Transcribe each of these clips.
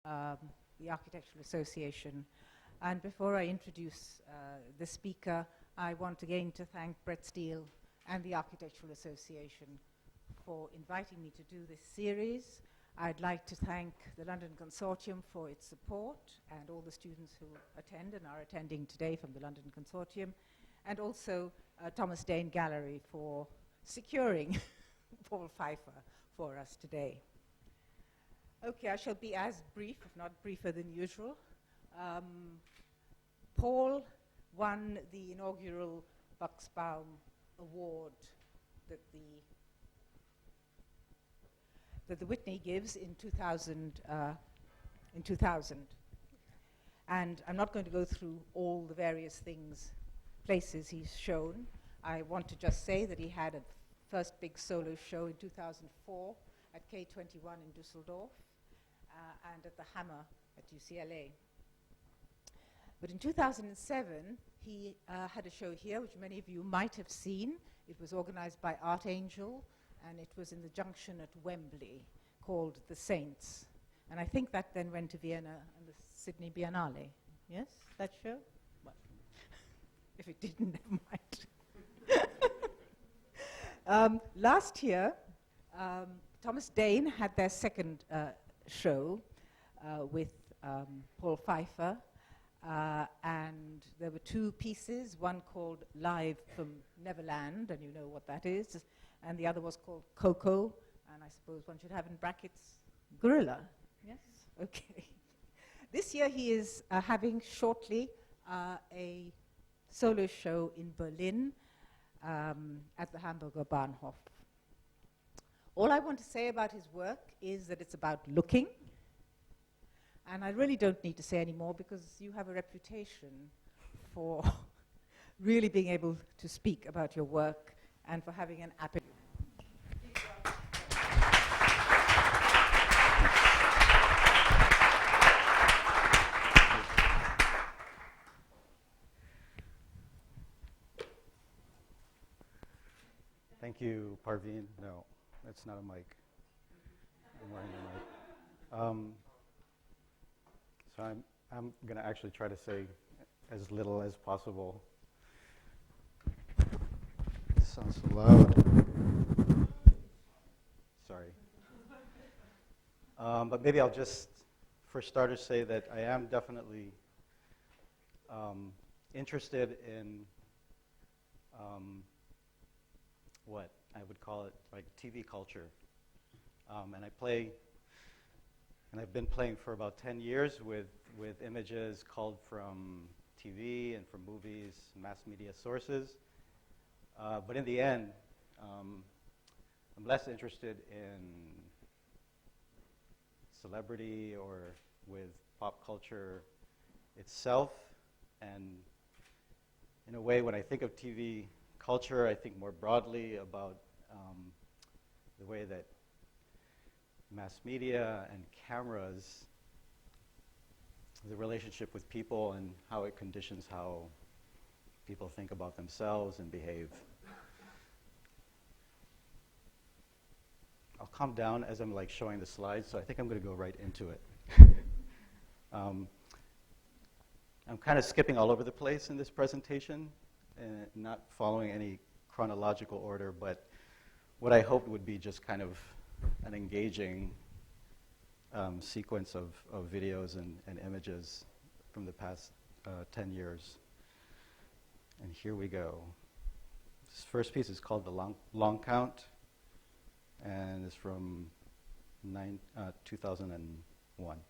um, the Architectural Association. And before I introduce the speaker, I want again to thank Brett Steele and the Architectural Association for inviting me to do this series. I'd like to thank the London Consortium for its support and all the students who attend and are attending today from the London Consortium, and also Thomas Dane Gallery for securing Paul Pfeiffer for us today. Okay, I shall be as brief, if not briefer than usual. Paul won the inaugural Buxbaum Award that the Whitney gives in 2000. And I'm not going to go through all the various places he's shown. I want to just say that he had a first big solo show in 2004 at K21 in Dusseldorf and at the Hammer at UCLA. But in 2007, he had a show here, which many of you might have seen. It was organized by Art Angel, and it was in the junction at Wembley, called The Saints. And I think that then went to Vienna and the Sydney Biennale. Yes, that show? Well, if it didn't, never mind. Last year, Thomas Dane had their second show with Paul Pfeiffer, and there were two pieces, one called Live from Neverland, and you know what that is, and the other was called Coco, and I suppose one should have in brackets Gorilla. Yes? Okay. This year he is having shortly a solo show in Berlin at the Hamburger Bahnhof. All I want to say about his work is that it's about looking, and I really don't need to say any more because you have a reputation for really being able to speak about your work and for having an appetite. Thank you, Parveen. No, that's not a mic. I'm wearing a mic. So I'm going to actually try to say as little as possible. This sounds so loud. Sorry. But maybe I'll just, for starters, say that I am definitely interested in what I would call it, like TV culture. And I've been playing for about 10 years with images culled from TV and from movies, mass media sources. But in the end, I'm less interested in celebrity or with pop culture itself. And in a way, when I think of TV culture, I think more broadly about the way that mass media and cameras, the relationship with people and how it conditions how people think about themselves and behave. I'll calm down as I'm like showing the slides, so I think I'm going to go right into it. I'm kind of skipping all over the place in this presentation and not following any chronological order, but what I hoped would be just kind of an engaging sequence of videos and images from the past 10 years. And here we go. This first piece is called The Long Count, and it's from 2001.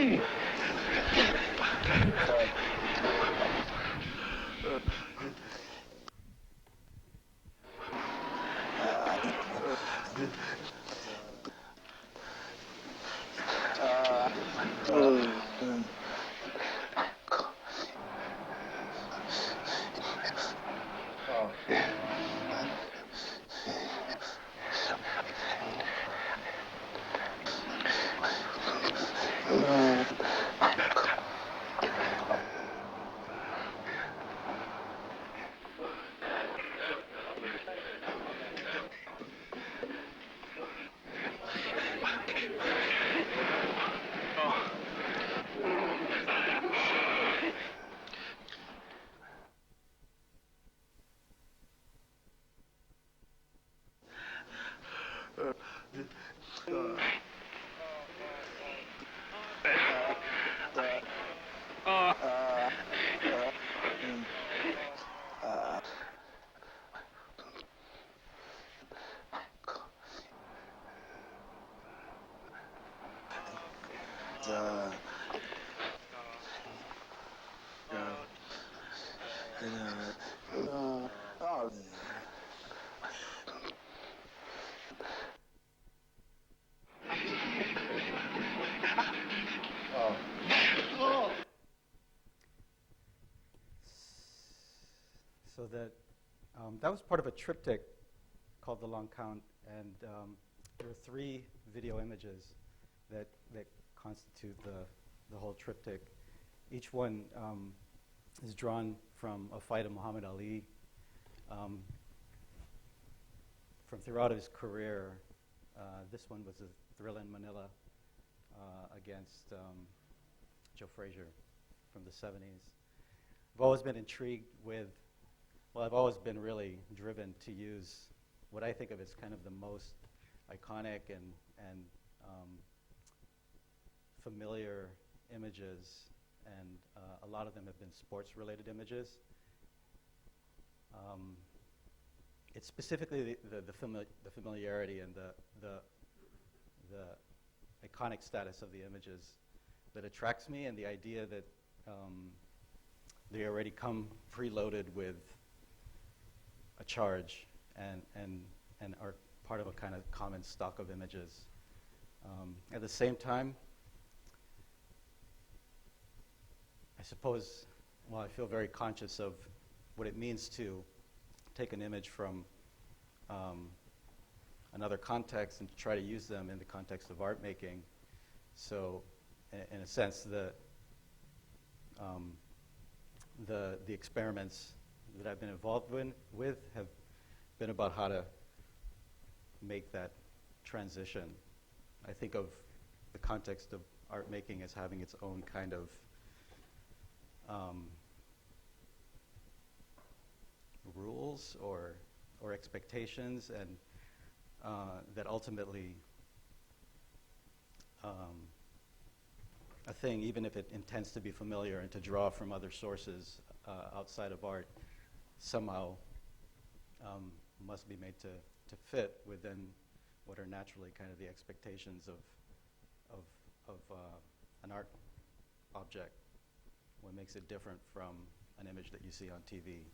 So that was part of a triptych called The Long Count, and there are 3 video images that constitute the whole triptych. Each one is drawn from a fight of Muhammad Ali. From throughout his career, this one was a Thrilla in Manila against Joe Frazier from the 70s. I've always been intrigued with, well, I've always been really driven to use what I think of as kind of the most iconic and familiar images, and a lot of them have been sports-related images. It's specifically the familiarity and the iconic status of the images that attracts me, and the idea that they already come preloaded with a charge and are part of a kind of common stock of images. At the same time, I suppose, well, I feel very conscious of what it means to take an image from another context and to try to use them in the context of art making. So, in a sense, the experiments that I've been involved with have been about how to make that transition. I think of the context of art making as having its own kind of rules or expectations, and that ultimately a thing, even if it intends to be familiar and to draw from other sources outside of art, somehow must be made to fit within what are naturally kind of the expectations of an art object. What makes it different from an image that you see on TV.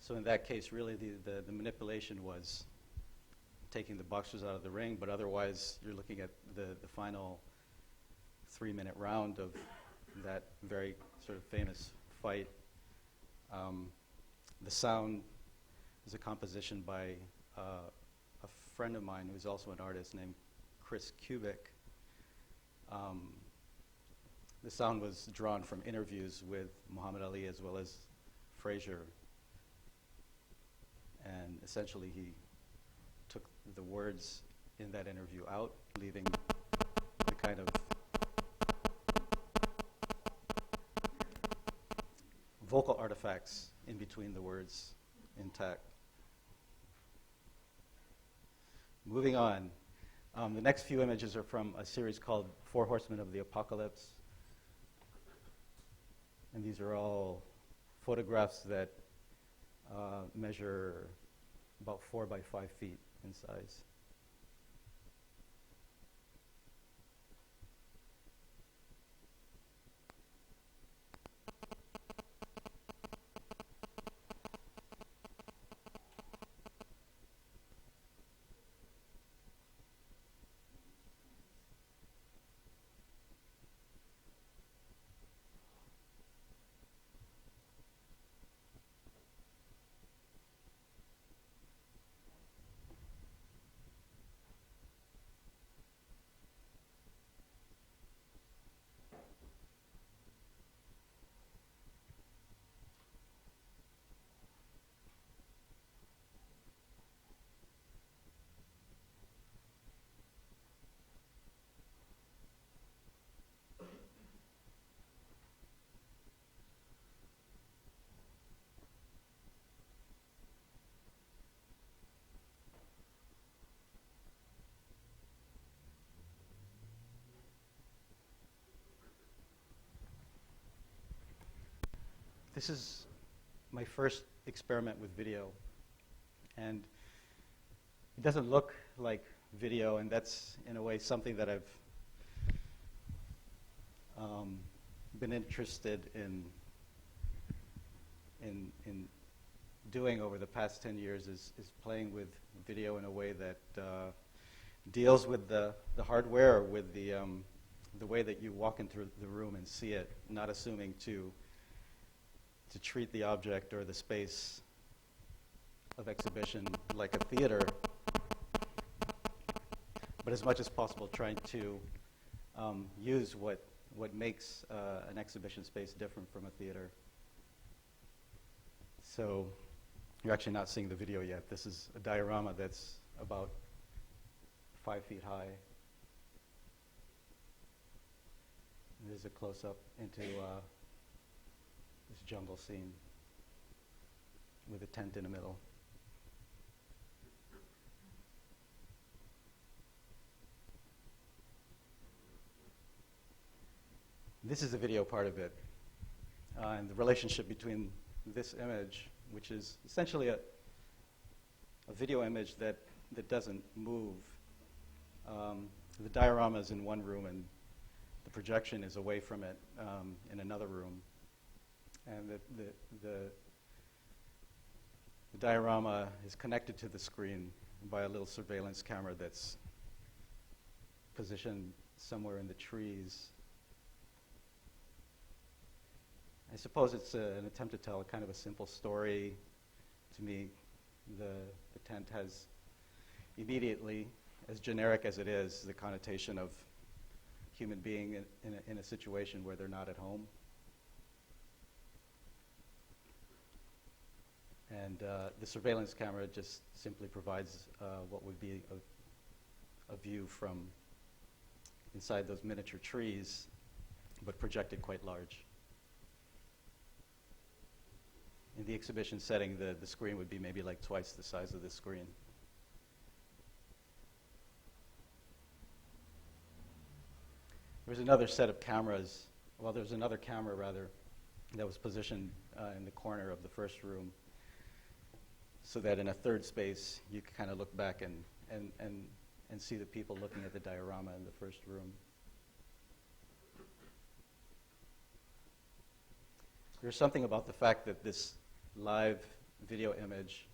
So in that case, really the manipulation was taking the boxers out of the ring, but otherwise you're looking at the final 3-minute round of that very sort of famous fight. The sound is a composition by a friend of mine who's also an artist named Chris Kubik. The sound was drawn from interviews with Muhammad Ali as well as Frazier. And essentially he took the words in that interview out, leaving the kind of vocal artifacts in between the words intact. Moving on, the next few images are from a series called 4 Horsemen of the Apocalypse. And these are all photographs that measure about 4 by 5 feet in size. This is my first experiment with video, and it doesn't look like video, and that's in a way something that I've been interested in doing over the past 10 years is playing with video in a way that deals with the hardware, with the way that you walk into the room and see it, not assuming to treat the object or the space of exhibition like a theater, but as much as possible trying to use what makes an exhibition space different from a theater. So you're actually not seeing the video yet. This is a diorama that's about 5 feet high. There's a close-up into this jungle scene with a tent in the middle. This is the video part of it, and the relationship between this image, which is essentially a video image that doesn't move. The diorama is in one room, and the projection is away from it in another room. And the diorama is connected to the screen by a little surveillance camera that's positioned somewhere in the trees. I suppose it's an attempt to tell a kind of a simple story. To me, the tent has immediately, as generic as it is, the connotation of human being in a situation where they're not at home. And the surveillance camera just simply provides what would be a view from inside those miniature trees, but projected quite large. In the exhibition setting, the screen would be maybe like twice the size of this screen. There's another set of cameras, well, there's another camera rather, that was positioned in the corner of the first room, so that in a third space you could kind of look back and see the people looking at the diorama in the first room. There's something about the fact that this live video image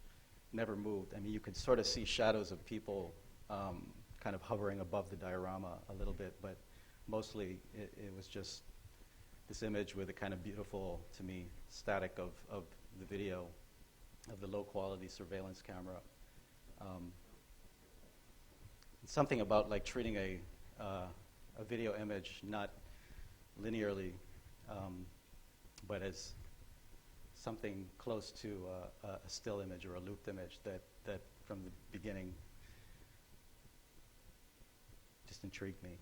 never moved. I mean, you could sort of see shadows of people kind of hovering above the diorama a little bit, but mostly it was just this image with a kind of beautiful, to me, static of the video, of the low-quality surveillance camera. Something about like treating a video image not linearly, but as something close to a still image or a looped image that from the beginning just intrigued me.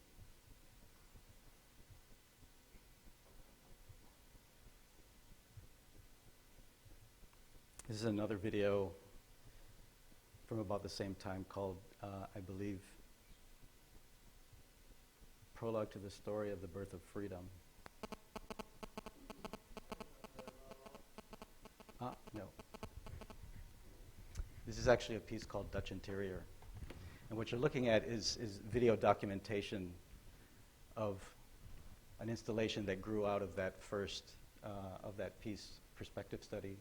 This is another video from about the same time called, I believe, Prologue to the Story of the Birth of Freedom. No. This is actually a piece called Dutch Interior. And what you're looking at is video documentation of an installation that grew out of that first, of that piece perspective study.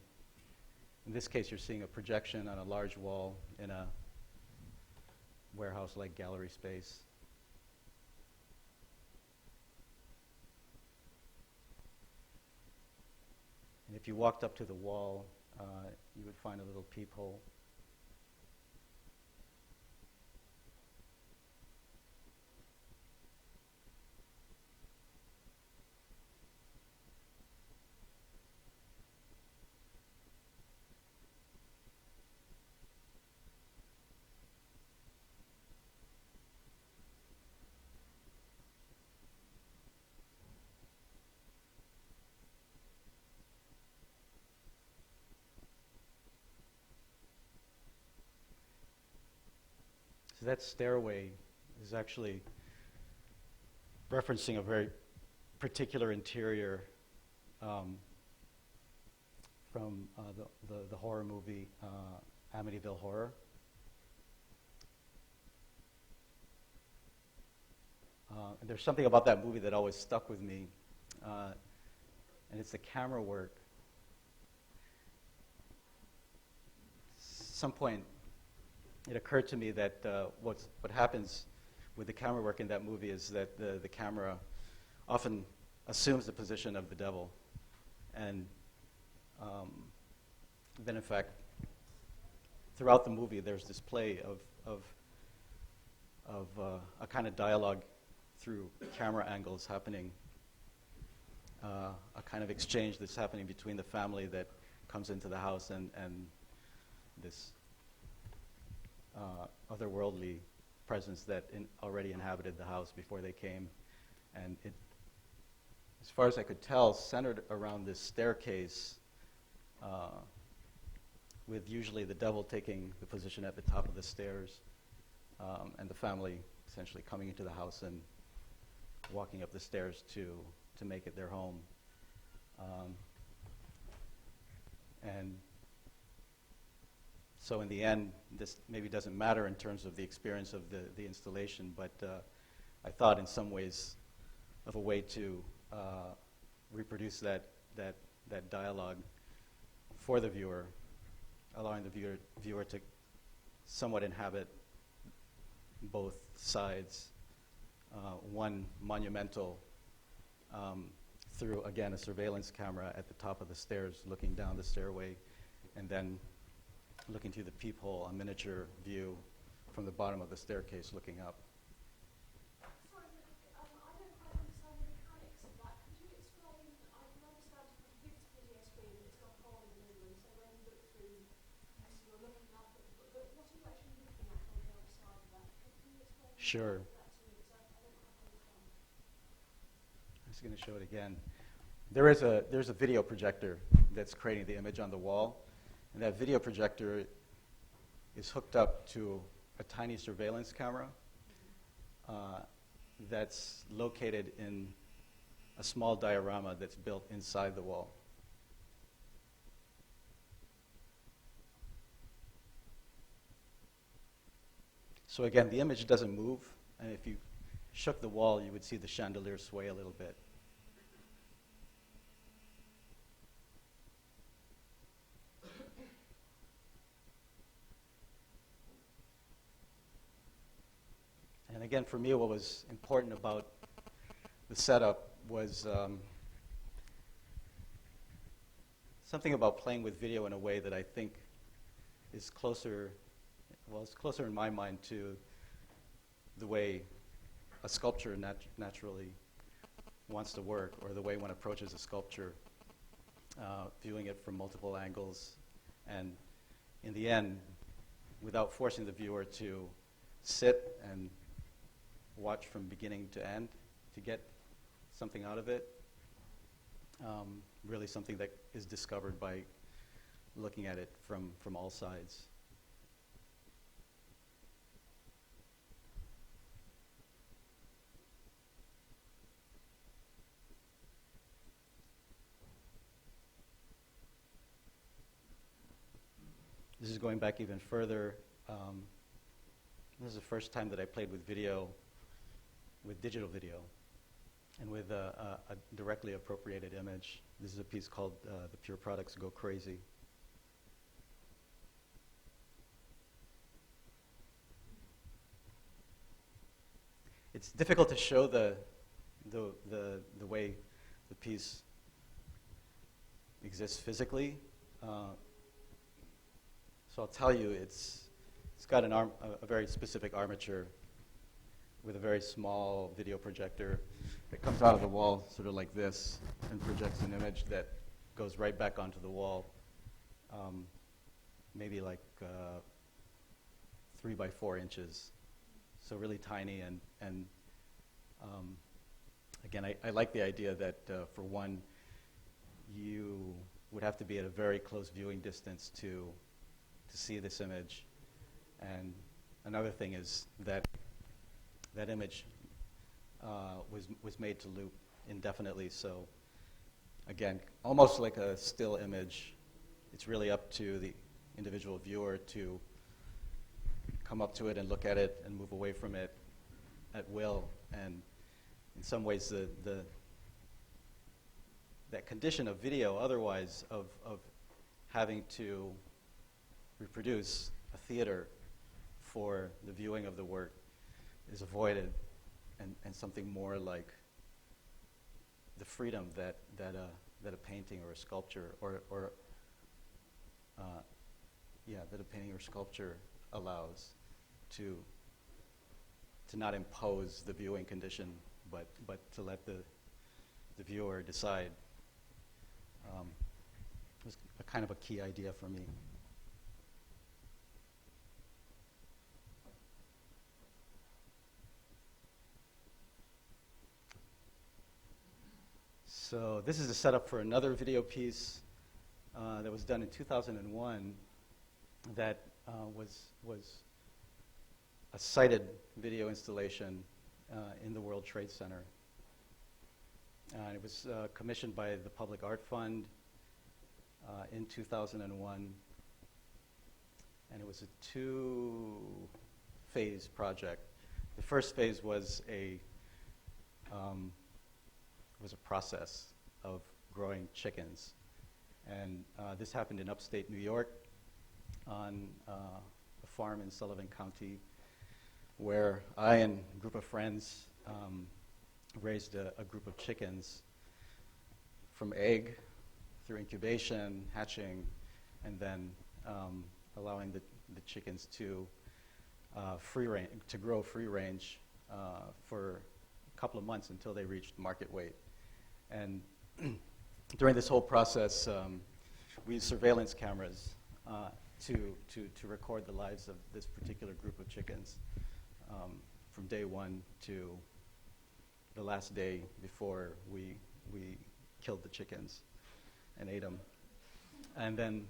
In this case, you're seeing a projection on a large wall in a warehouse-like gallery space. And if you walked up to the wall, you would find a little peephole. So that stairway is actually referencing a very particular interior from the horror movie Amityville Horror. And there's something about that movie that always stuck with me, and it's the camera work. Some point, it occurred to me that what happens with the camera work in that movie is that the camera often assumes the position of the devil. And then, in fact, throughout the movie, there's this play of a kind of dialogue through camera angles happening, a kind of exchange that's happening between the family that comes into the house and this otherworldly presence that already inhabited the house before they came. And it, as far as I could tell, centered around this staircase, with usually the devil taking the position at the top of the stairs, and the family essentially coming into the house and walking up the stairs to make it their home. And so in the end, this maybe doesn't matter in terms of the experience of the installation, but I thought in some ways of a way to reproduce that dialogue for the viewer, allowing the viewer to somewhat inhabit both sides, one monumental through, again, a surveillance camera at the top of the stairs looking down the stairway, and then looking through the peephole, a miniature view from the bottom of the staircase looking up. Sorry, I don't quite understand the mechanics of that. Could you explain? I can understand from a video screen that it's got a hole in the middle, and so when you look through, you're looking up at, but what are you actually looking at on the other side of that? Can you explain Sure. that to me? Because I don't quite understand. I'm just going to show it again. There's a video projector that's creating the image on the wall. And that video projector is hooked up to a tiny surveillance camera that's located in a small diorama that's built inside the wall. So again, the image doesn't move, and if you shook the wall, you would see the chandelier sway a little bit. And again, for me, what was important about the setup was something about playing with video in a way that I think is closer, well, it's closer in my mind to the way a sculpture naturally wants to work, or the way one approaches a sculpture, viewing it from multiple angles, and in the end, without forcing the viewer to sit and watch from beginning to end to get something out of it. Really something that is discovered by looking at it from all sides. This is going back even further. This is the first time that I played with video, with digital video, and with a directly appropriated image. This is a piece called The Pure Products Go Crazy. It's difficult to show the way the piece exists physically. So I'll tell you, it's got a very specific armature with a very small video projector that comes out of the wall sort of like this and projects an image that goes right back onto the wall, maybe like 3 by 4 inches. So really tiny, and again, I like the idea that for one, you would have to be at a very close viewing distance to see this image, and another thing is that that image was made to loop indefinitely. So again, almost like a still image, it's really up to the individual viewer to come up to it and look at it and move away from it at will. And in some ways, that condition of video otherwise of having to reproduce a theater for the viewing of the work is avoided, and something more like the freedom that a painting or a sculpture that a painting or sculpture allows to not impose the viewing condition, but to let the viewer decide. Was a kind of a key idea for me. So this is a setup for another video piece that was done in 2001 that was a sighted video installation in the World Trade Center. It was commissioned by the Public Art Fund in 2001, and it was a 2-phase project. The first phase was a process of growing chickens, and this happened in upstate New York on a farm in Sullivan County, where I and a group of friends raised a group of chickens from egg through incubation, hatching, and then allowing the chickens to grow free range for a couple of months until they reached market weight. And during this whole process, we used surveillance cameras to record the lives of this particular group of chickens from day one to the last day before we killed the chickens and ate them. And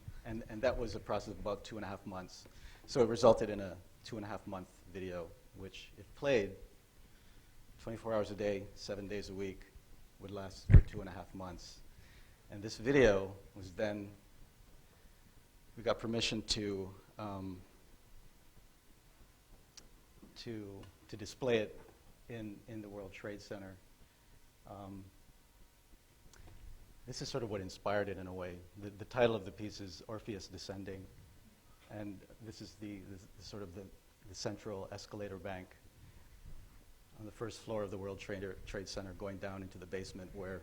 that was a process of about 2.5 months. So it resulted in a 2.5-month video, which, if played 24 hours a day, 7 days a week, would last for 2.5 months. And this video was then, we got permission to display it in the World Trade Center. This is sort of what inspired it in a way. The title of the piece is Orpheus Descending, and this is the sort of the central escalator bank on the first floor of the World Trade Center, going down into the basement where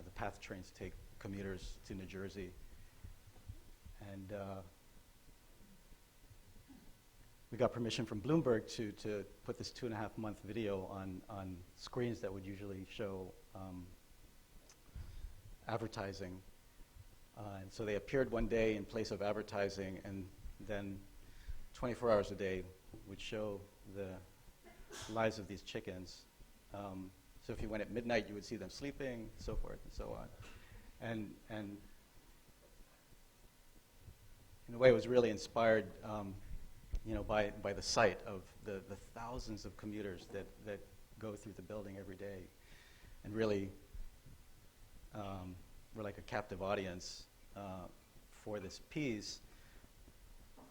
the PATH trains take commuters to New Jersey. And we got permission from Bloomberg to put this 2.5-month video on screens that would usually show advertising. And so they appeared one day in place of advertising, and then 24 hours a day would show the lives of these chickens. So if you went at midnight, you would see them sleeping, so forth and so on. And in a way, it was really inspired by the sight of the thousands of commuters that go through the building every day, and really we're like a captive audience for this piece,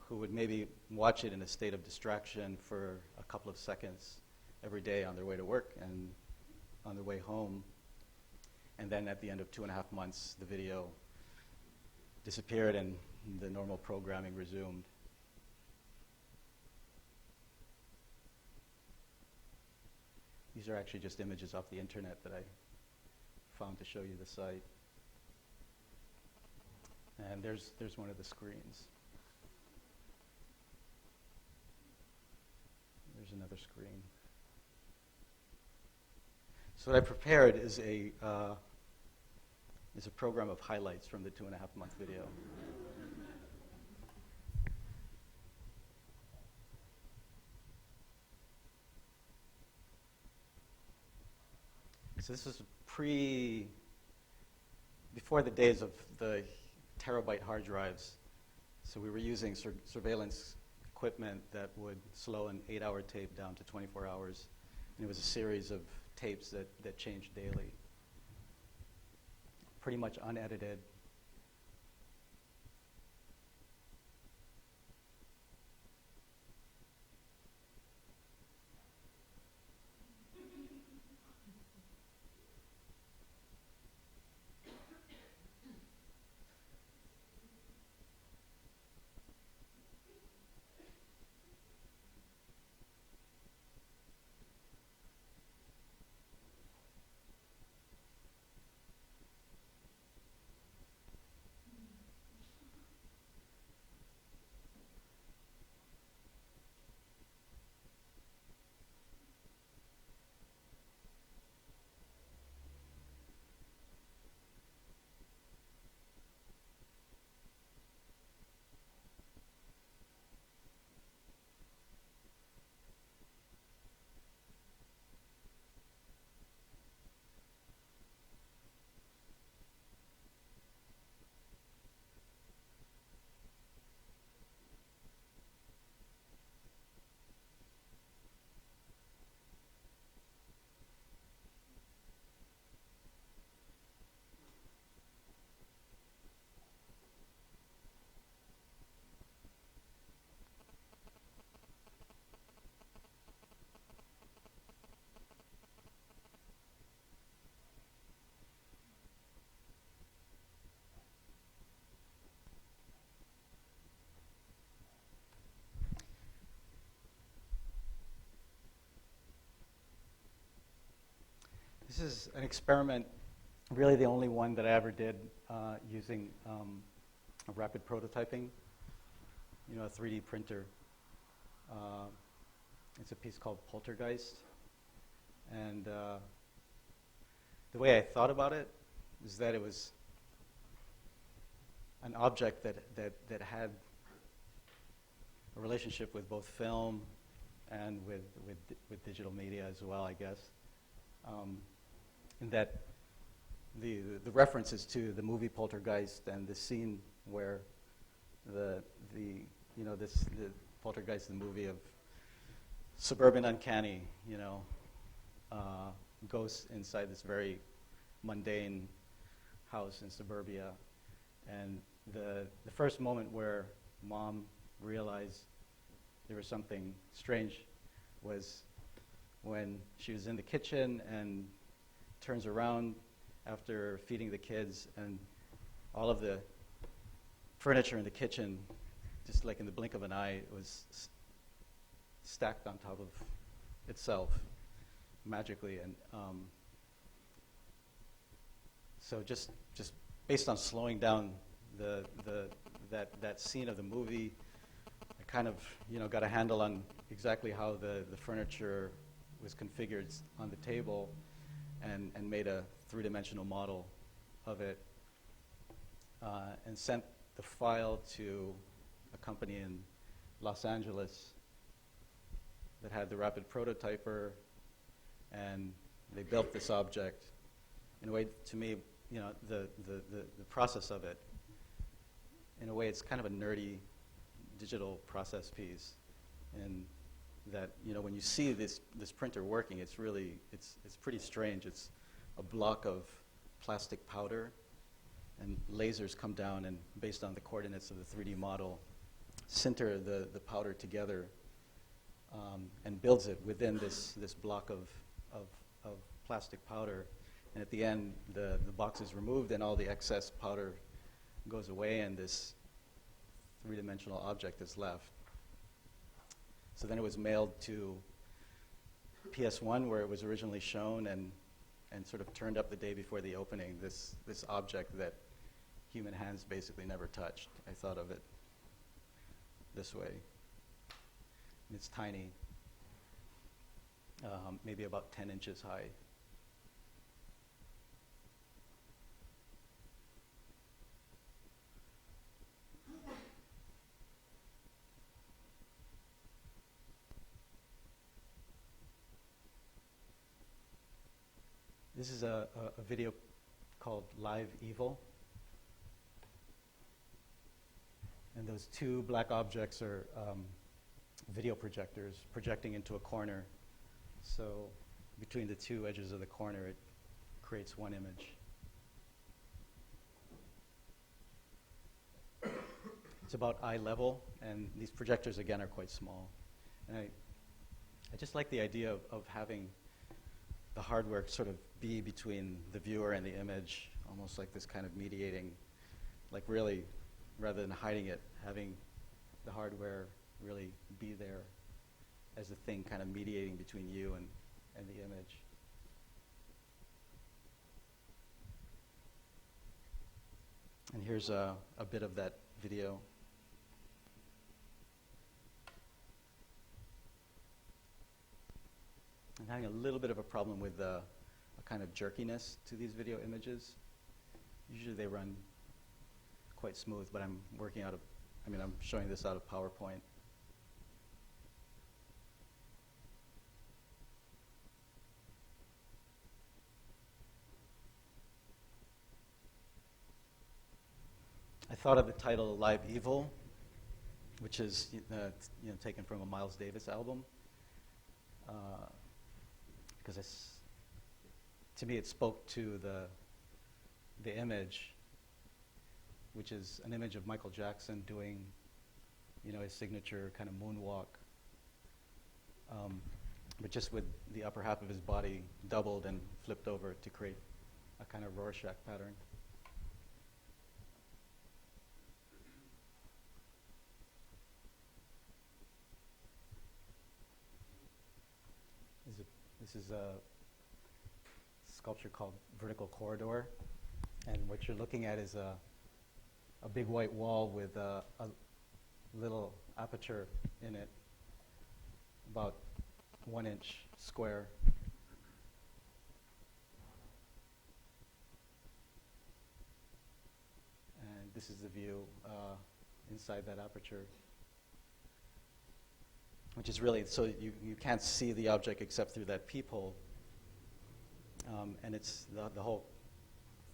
who would maybe watch it in a state of distraction for a couple of seconds every day on their way to work and on their way home. And then at the end of 2.5 months, the video disappeared and the normal programming resumed. These are actually just images off the internet that I found to show you the site. And there's one of the screens. There's another screen. So what I prepared is a program of highlights from the 2.5-month video. So this is before the days of the terabyte hard drives. So we were using surveillance equipment that would slow an 8-hour tape down to 24 hours. And it was a series of tapes that changed daily. Pretty much unedited. This is an experiment, really the only one that I ever did using rapid prototyping, a 3D printer. It's a piece called Poltergeist. And the way I thought about it is that it was an object that had a relationship with both film and with digital media as well, I guess. In that the references to the movie Poltergeist and the scene where the Poltergeist, the movie of suburban uncanny, ghosts inside this very mundane house in suburbia. And the first moment where Mom realized there was something strange was when she was in the kitchen and turns around after feeding the kids, and all of the furniture in the kitchen, just like in the blink of an eye, was stacked on top of itself magically. And so just based on slowing down that scene of the movie, I kind of got a handle on exactly how the furniture was configured on the table, and made a 3-dimensional model of it, and sent the file to a company in Los Angeles that had the rapid prototyper, and they built this object. In a way, to me, the process of it, in a way, it's kind of a nerdy digital process piece, and that when you see this printer working, it's pretty strange. It's a block of plastic powder, and lasers come down and, based on the coordinates of the 3D model, sinter the powder together and builds it within this block of plastic powder. And at the end, the box is removed and all the excess powder goes away and this three-dimensional object is left. So then it was mailed to PS1 where it was originally shown and sort of turned up the day before the opening, this object that human hands basically never touched. I thought of it this way. And it's tiny, maybe about 10 inches high. This is a video called Live Evil. And those two black objects are video projectors projecting into a corner. So between the two edges of the corner, it creates one image. It's about eye level, and these projectors, again, are quite small. And I just like the idea of having the hardware sort of be between the viewer and the image, almost like this kind of mediating, like really, rather than hiding it, having the hardware really be there as a thing kind of mediating between you and the image. And here's a bit of that video. I'm having a little bit of a problem with a kind of jerkiness to these video images. Usually they run quite smooth, but I'm showing this out of PowerPoint. I thought of the title Live Evil, which is taken from a Miles Davis album. Because to me it spoke to the image, which is an image of Michael Jackson doing, his signature kind of moonwalk, but just with the upper half of his body doubled and flipped over to create a kind of Rorschach pattern. This is a sculpture called Vertical Corridor, and what you're looking at is a big white wall with a little aperture in it, about 1 inch square. And this is the view inside that aperture, which is really, so you can't see the object except through that peephole. And it's the whole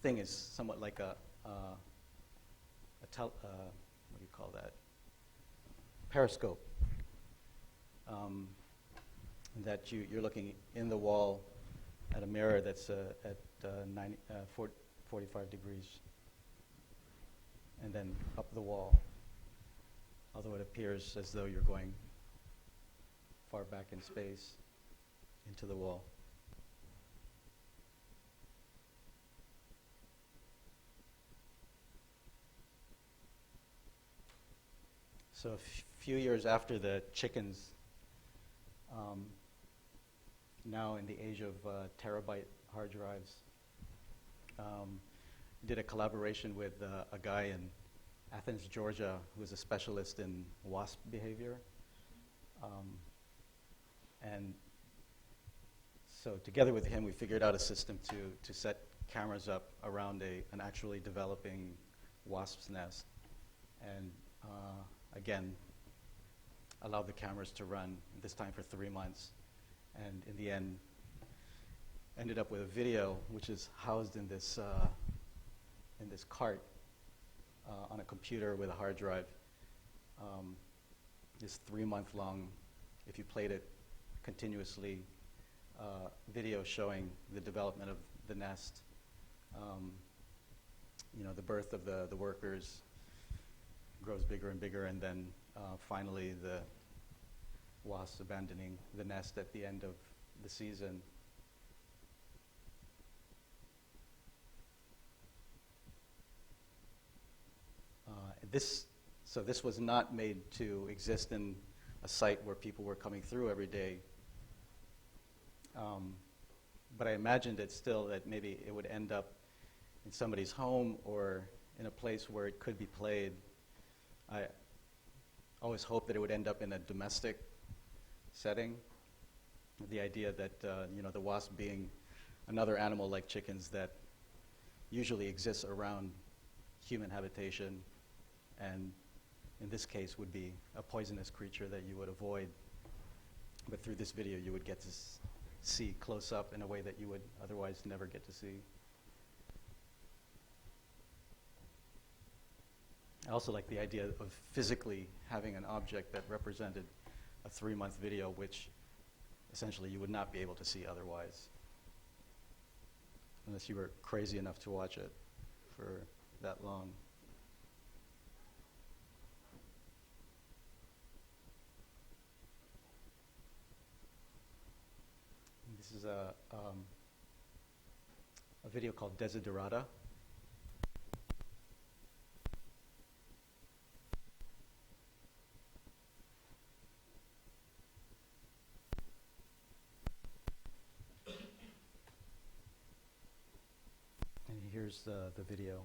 thing is somewhat like what do you call that? Periscope. That you're looking in the wall at a mirror that's at 45 degrees, and then up the wall, although it appears as though you're going far back in space into the wall. So a few years after the chickens, now in the age of terabyte hard drives, did a collaboration with a guy in Athens, Georgia, who was a specialist in wasp behavior. And so together with him, we figured out a system to set cameras up around an actually developing wasp's nest. And again, allowed the cameras to run, this time for 3 months. And in the end, ended up with a video which is housed in this cart on a computer with a hard drive. This 3-month-long, if you played it continuously, video showing the development of the nest, the birth of the workers, grows bigger and bigger, and then finally the wasps abandoning the nest at the end of the season. So this was not made to exist in a site where people were coming through every day. But I imagined it still that maybe it would end up in somebody's home or in a place where it could be played. I always hoped that it would end up in a domestic setting. The idea that the wasp being another animal like chickens that usually exists around human habitation, and in this case would be a poisonous creature that you would avoid. But through this video you would get to see close up in a way that you would otherwise never get to see. I also like the idea of physically having an object that represented a 3-month video, which essentially you would not be able to see otherwise, unless you were crazy enough to watch it for that long. This is a video called Desiderata. And here's the video.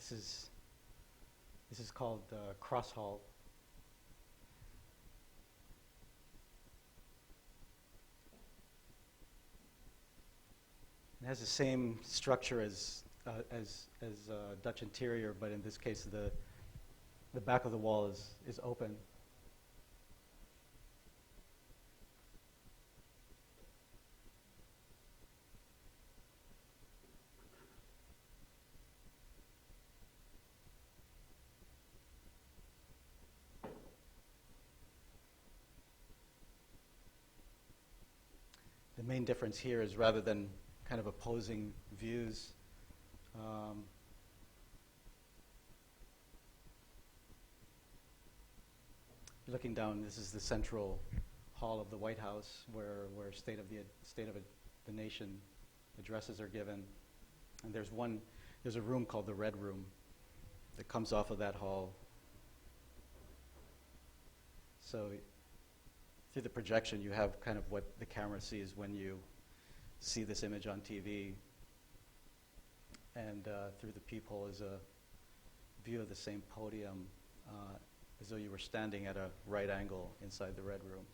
This is called Cross Hall. It has the same structure as Dutch interior, but in this case the back of the wall is open. The main difference here is rather than kind of opposing views. Looking down, this is the central hall of the White House, where state of the nation addresses are given. And there's a room called the Red Room that comes off of that hall. So through the projection, you have kind of what the camera sees when you see this image on TV. And through the peephole is a view of the same podium, as though you were standing at a right angle inside the Red Room.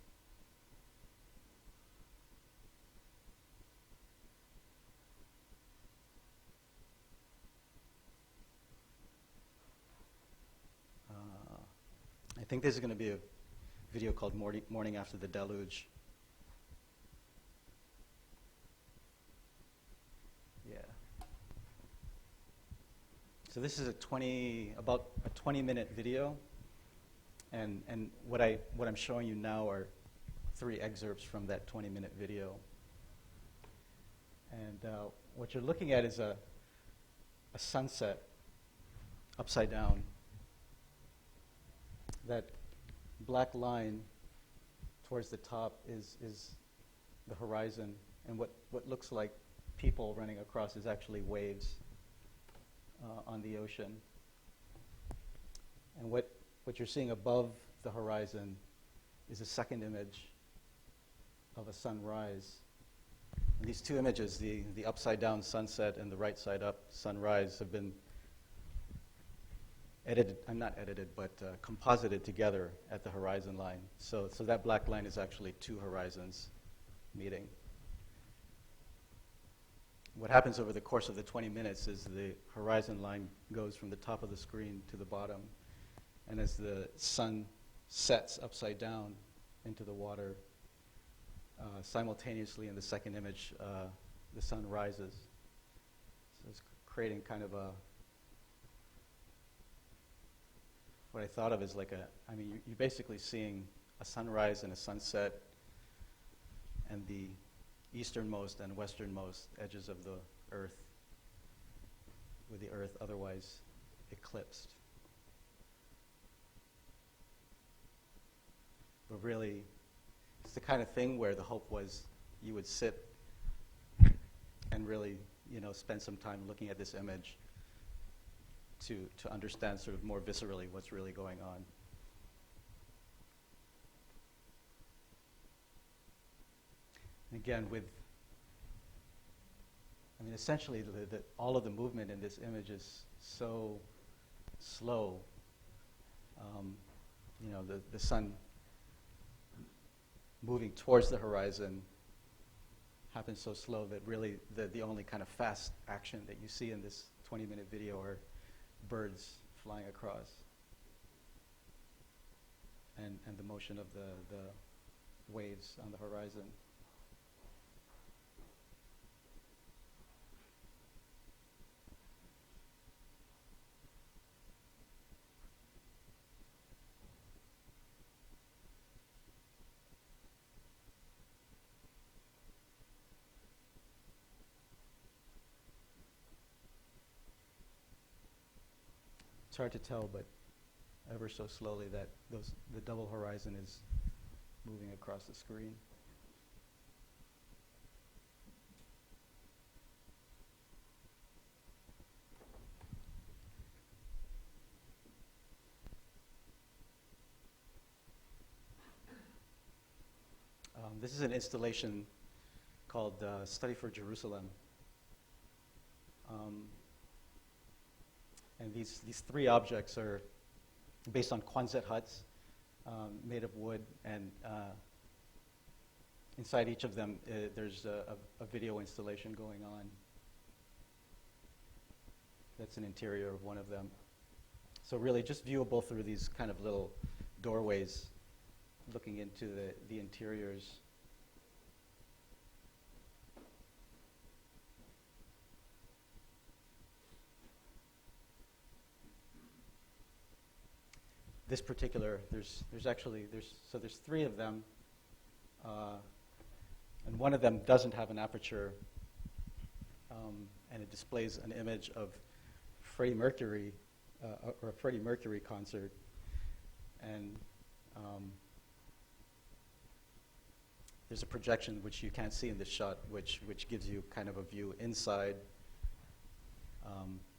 I think this is going to be a video called Morning After the Deluge. Yeah. So this is about a 20-minute video, and what I'm showing you now are 3 excerpts from that 20-minute video. And what you're looking at is a sunset upside down. That black line towards the top is the horizon, and what looks like people running across is actually waves on the ocean. And what you're seeing above the horizon is a second image of a sunrise. And these 2 images, the upside down sunset and the right side up sunrise, have been composited together at the horizon line. So that black line is actually 2 horizons meeting. What happens over the course of the 20 minutes is the horizon line goes from the top of the screen to the bottom, and as the sun sets upside down into the water, simultaneously in the second image, the sun rises. So it's creating kind of what I thought of as you're basically seeing a sunrise and a sunset, and the easternmost and westernmost edges of the Earth, with the Earth otherwise eclipsed. But really, it's the kind of thing where the hope was you would sit and really, spend some time looking at this image to understand sort of more viscerally what's really going on. And again, essentially all of the movement in this image is so slow. The sun moving towards the horizon happens so slow that really the only kind of fast action that you see in this 20-minute video are birds flying across, and the motion of the waves on the horizon. It's hard to tell, but ever so slowly the double horizon is moving across the screen. This is an installation called Study for Jerusalem. And these 3 objects are based on Quonset huts made of wood, and inside each of them there's a video installation going on. That's an interior of one of them. So really just viewable through these kind of little doorways looking into the interiors. This particular, there's 3 of them, and one of them doesn't have an aperture, and it displays an image of Freddie Mercury, or a Freddie Mercury concert, and there's a projection which you can't see in this shot, which gives you kind of a view inside.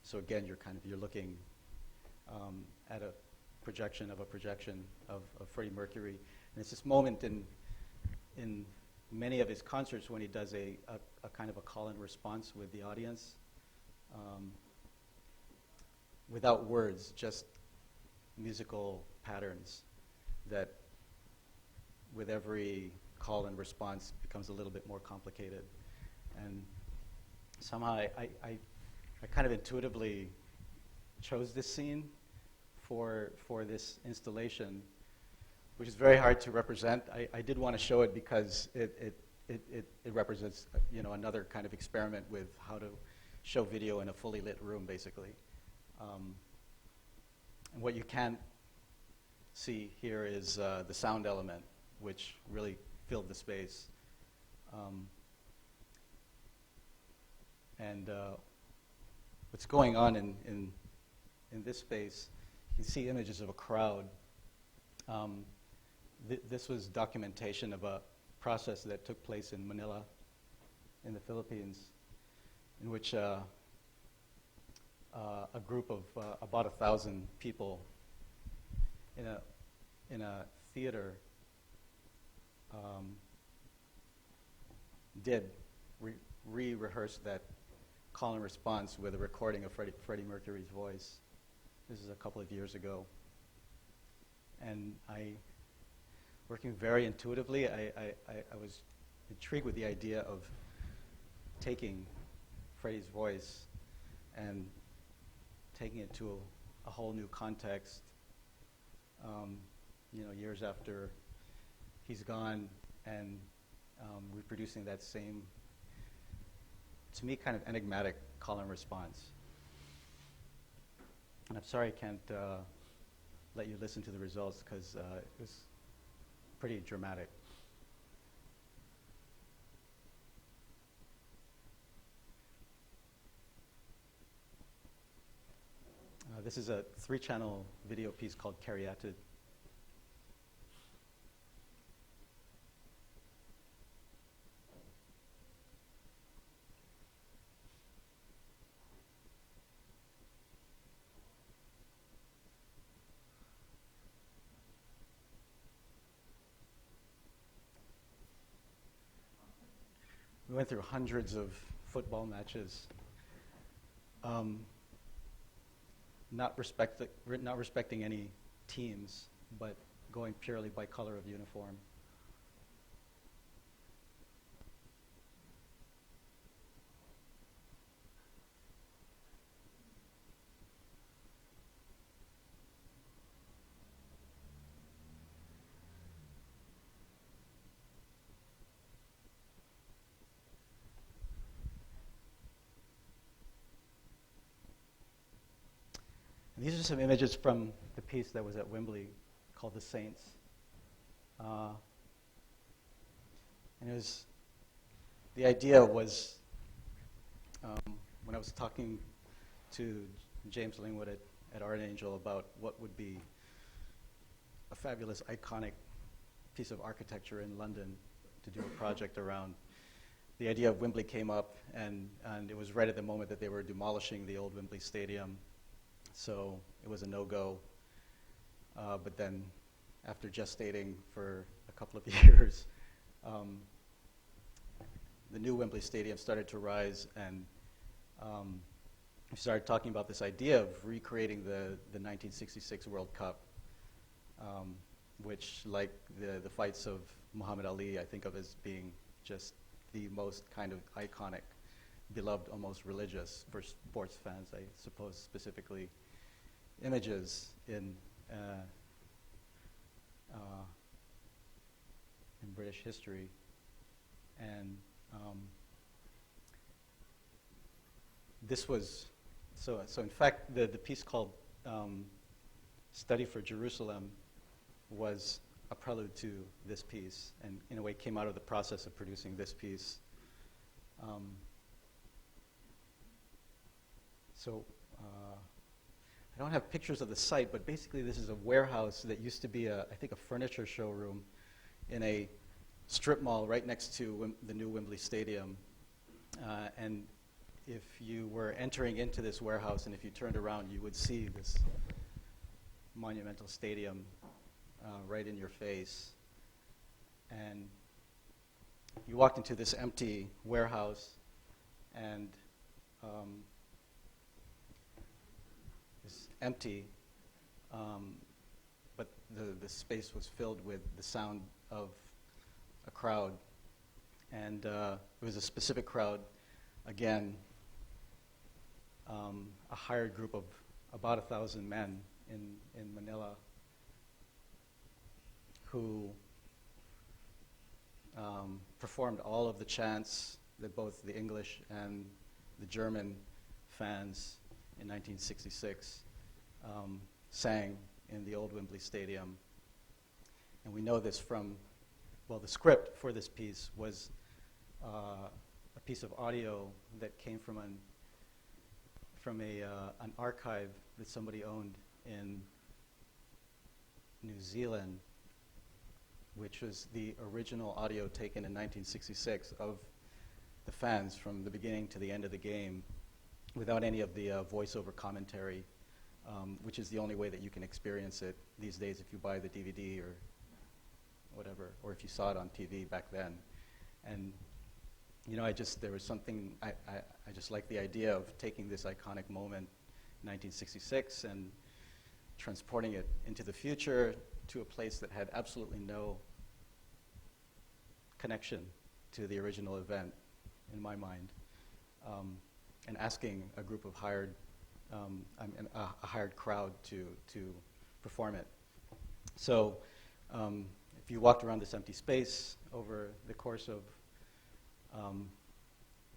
So again, you're looking at a projection of Freddie Mercury, and it's this moment in many of his concerts when he does a kind of a call and response with the audience, without words, just musical patterns that, with every call and response, becomes a little bit more complicated. And somehow I kind of intuitively chose this scene for this installation, which is very hard to represent. I did want to show it because it represents another kind of experiment with how to show video in a fully lit room, basically. And what you can't see here is the sound element, which really filled the space. And what's going on in this space, you can see images of a crowd. This was documentation of a process that took place in Manila, in the Philippines, in which a group of about 1,000 people in a theater did rehearse that call and response with a recording of Freddie Mercury's voice. This is a couple of years ago. And working very intuitively, I was intrigued with the idea of taking Freddie's voice and taking it to a whole new context, years after he's gone, and reproducing that same, to me, kind of enigmatic call and response. And I'm sorry I can't let you listen to the results because it was pretty dramatic. This is a 3-channel video piece called Caryatid. We went through hundreds of football matches, not respecting any teams, but going purely by color of uniform. And these are some images from the piece that was at Wembley called The Saints. And the idea was, when I was talking to James Lingwood at Art Angel about what would be a fabulous, iconic piece of architecture in London to do a project around, the idea of Wembley came up, and it was right at the moment that they were demolishing the old Wembley Stadium. So it was a no-go. But then, after gestating for a couple of years, the new Wembley Stadium started to rise, and we started talking about this idea of recreating the 1966 World Cup, which, like the fights of Muhammad Ali, I think of as being just the most kind of iconic, beloved, almost religious for sports fans, I suppose, specifically, images in British history. And this was, so in fact, the piece called Study for Jerusalem was a prelude to this piece, and in a way came out of the process of producing this piece. So I don't have pictures of the site, but basically this is a warehouse that used to be, I think, a furniture showroom in a strip mall right next to the new Wembley Stadium. And if you were entering into this warehouse and if you turned around, you would see this monumental stadium right in your face. And you walked into this empty warehouse, and it's empty, but the space was filled with the sound of a crowd. And it was a specific crowd, again, a hired group of about 1,000 men in Manila who performed all of the chants that both the English and the German fans in 1966 sang in the old Wembley Stadium. And we know this from, well, the script for this piece was a piece of audio that came from an archive that somebody owned in New Zealand, which was the original audio taken in 1966 of the fans from the beginning to the end of the game without any of the voiceover commentary, which is the only way that you can experience it these days if you buy the DVD or whatever, or if you saw it on TV back then. And you know, there was something, I just like the idea of taking this iconic moment, 1966, and transporting it into the future to a place that had absolutely no connection to the original event, in my mind, and asking a group of a hired crowd to perform it. So if you walked around this empty space over the course of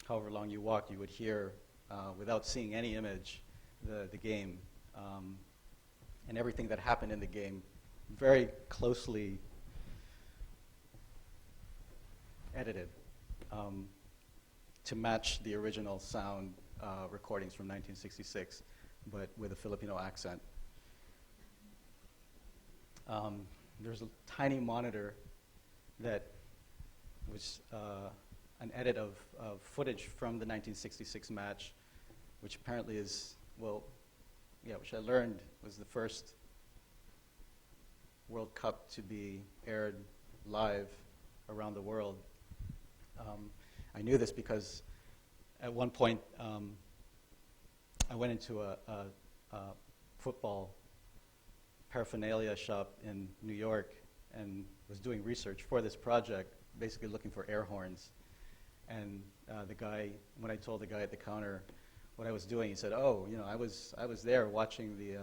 however long you walked, you would hear, without seeing any image, the game and everything that happened in the game very closely edited to match the original sound recordings from 1966, but with a Filipino accent. There's a tiny monitor that was an edit of footage from the 1966 match, which apparently is, well, yeah, which I learned was the first World Cup to be aired live around the world. I knew this because at one point I went into a football paraphernalia shop in New York and was doing research for this project, basically looking for air horns. And the guy, when I told the guy at the counter what I was doing, he said, "Oh, you know, I was there watching the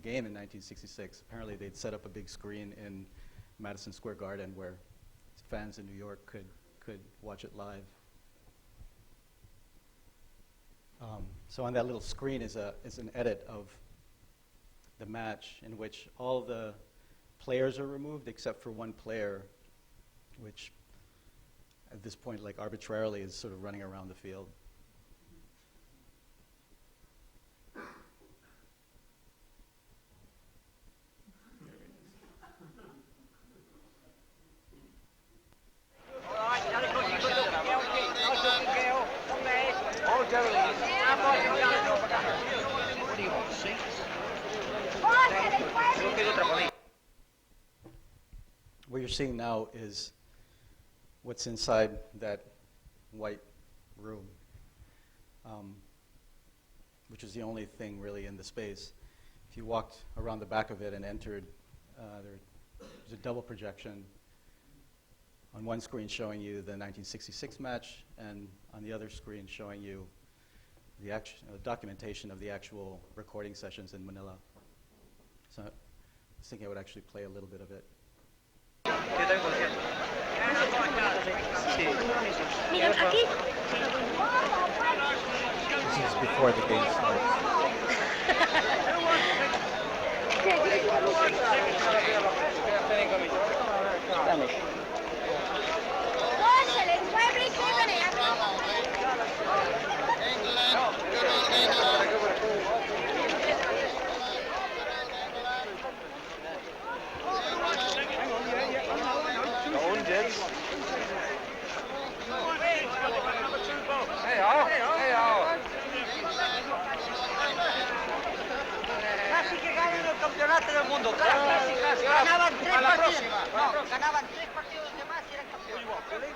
game in 1966. Apparently, they'd set up a big screen in Madison Square Garden where fans in New York could watch it live." So on that little screen is an edit of the match in which all the players are removed except for one player, which at this point, like, arbitrarily is sort of running around the field. What you're seeing now is what's inside that white room, which is the only thing really in the space. If you walked around the back of it and entered, there's a double projection on one screen showing you the 1966 match, and on the other screen showing you the documentation of the actual recording sessions in Manila. So I was thinking I would actually play a little bit of it. This is before the game starts. del mundo, casi, casi. Ganaban 3 partidos. No, ganaban 3 partidos de más y eran campeones.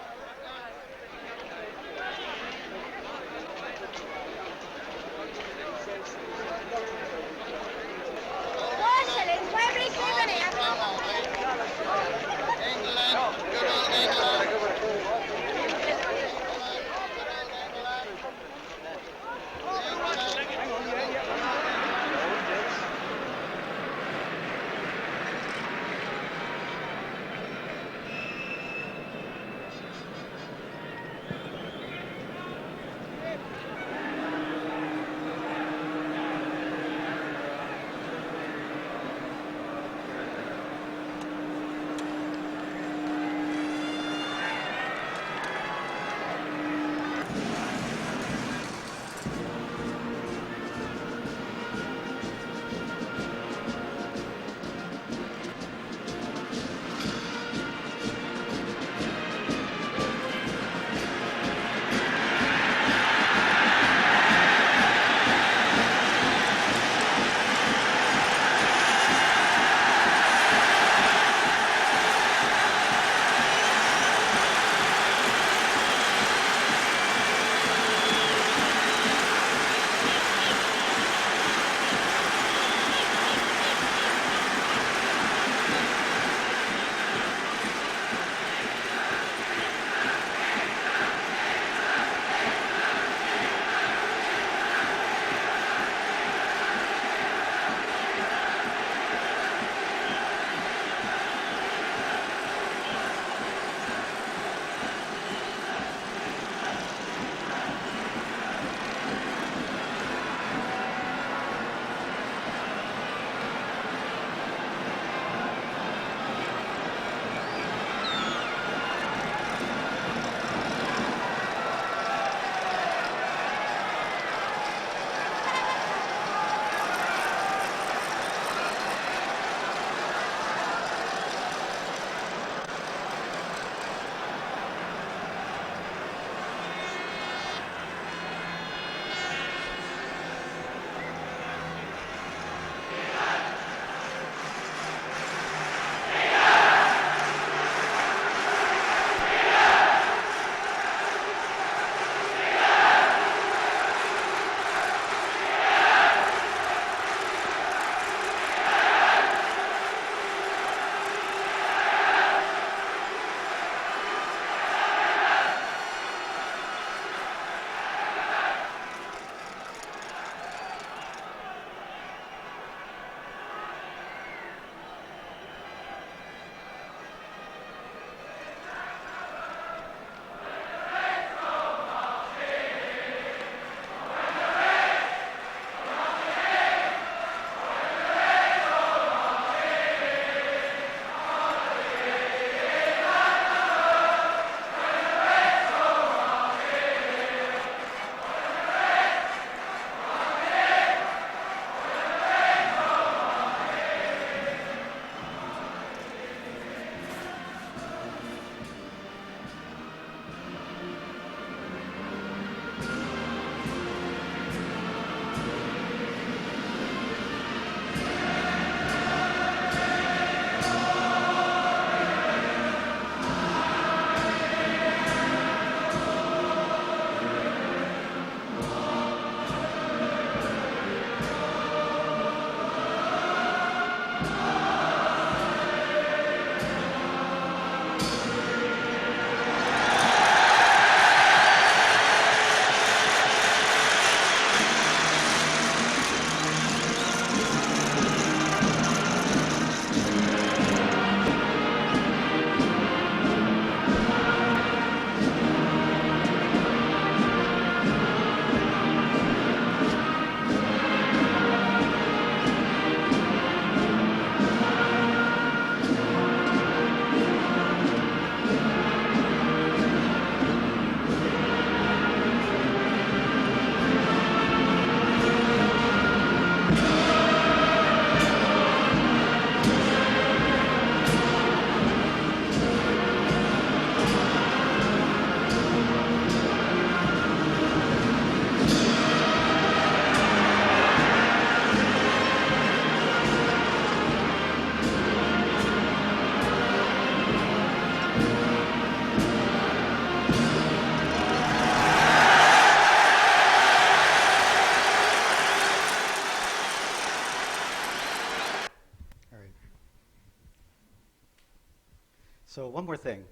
So one more thing.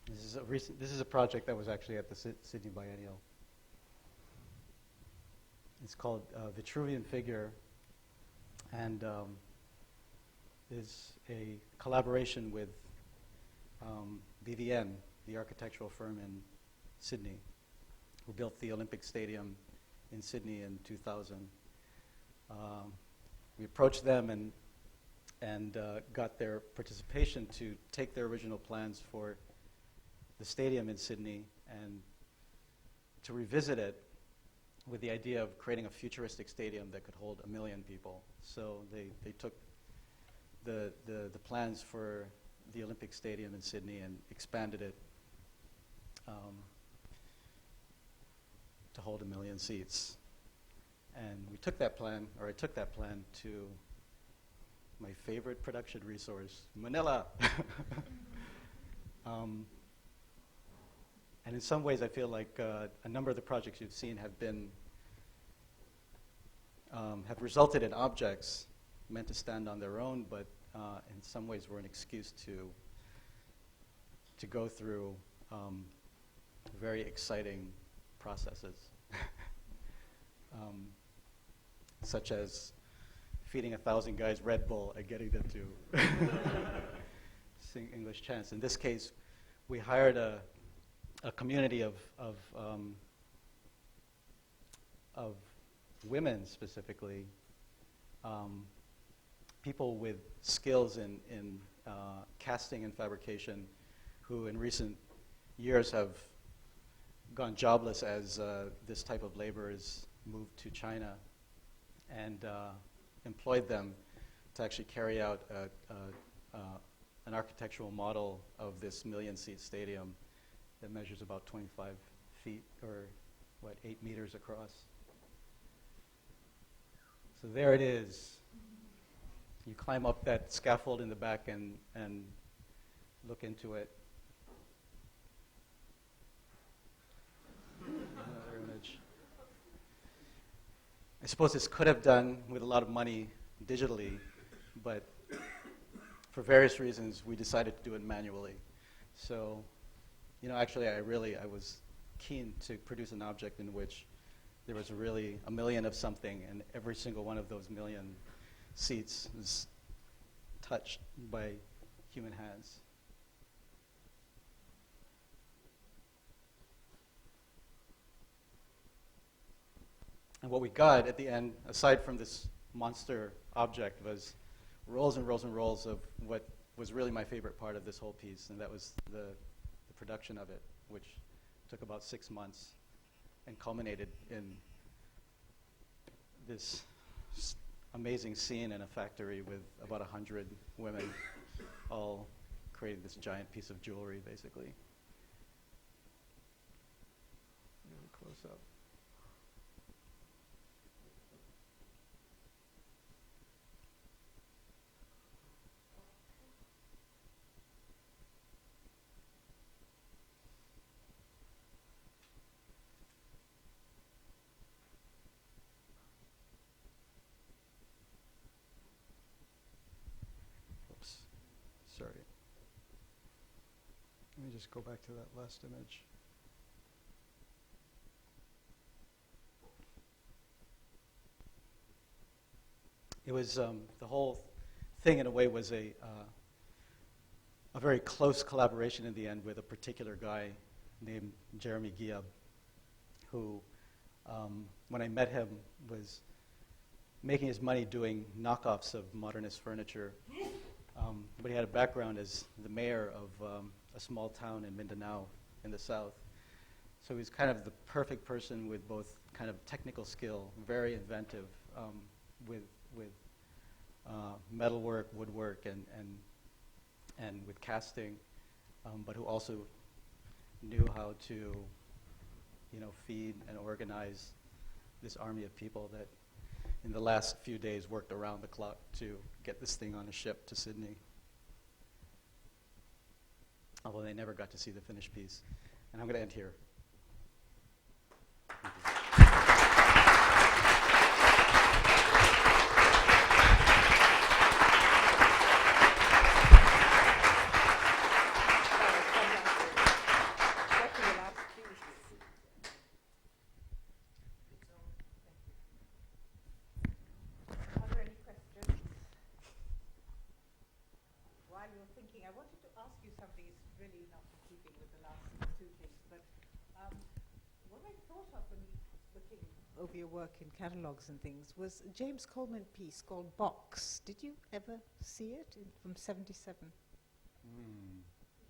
This is a project that was actually at the Sydney Biennial. It's called Vitruvian Figure, and is a collaboration with BVN, the architectural firm in Sydney, who built the Olympic Stadium in Sydney in 2000. We approached them and got their participation to take their original plans for the stadium in Sydney and to revisit it with the idea of creating a futuristic stadium that could hold 1 million people. So they took the plans for the Olympic Stadium in Sydney and expanded it to hold 1 million seats. And we took that plan, or I took that plan to my favorite production resource, Manila. And in some ways, I feel like a number of the projects you've seen have been have resulted in objects meant to stand on their own, but in some ways were an excuse to go through very exciting processes, such as feeding 1,000 guys Red Bull and getting them to sing English chants. In this case, we hired a community of women specifically, people with skills in casting and fabrication, who in recent years have gone jobless as this type of labor is moved to China, and employed them to actually carry out an architectural model of this 1 million-seat stadium that measures about 25 feet, or 8 meters across. So there it is. You climb up that scaffold in the back and look into it. Another image. I suppose this could have done with a lot of money digitally, but for various reasons we decided to do it manually. So, actually I was keen to produce an object in which there was really 1 million of something, and every single one of those 1 million seats was touched by human hands. And what we got at the end, aside from this monster object, was rolls and rolls and rolls of what was really my favorite part of this whole piece, and that was the production of it, which took about 6 months and culminated in this amazing scene in a factory with about 100 women all creating this giant piece of jewelry, basically. Really close up. Sorry. Let me just go back to that last image. It was, the whole thing in a way was a very close collaboration in the end with a particular guy named Jeremy Giab, who, when I met him, was making his money doing knockoffs of modernist furniture. But he had a background as the mayor of a small town in Mindanao in the south. So he was kind of the perfect person with both kind of technical skill, very inventive, with metalwork, woodwork, and with casting, but who also knew how to, feed and organize this army of people that in the last few days worked around the clock to get this thing on a ship to Sydney. Although they never got to see the finished piece. And I'm going to end here. Thank you. really not in keeping with the last two things, but what I thought of when looking over your work in catalogues and things was a James Coleman piece called Box. Did you ever see it from '77?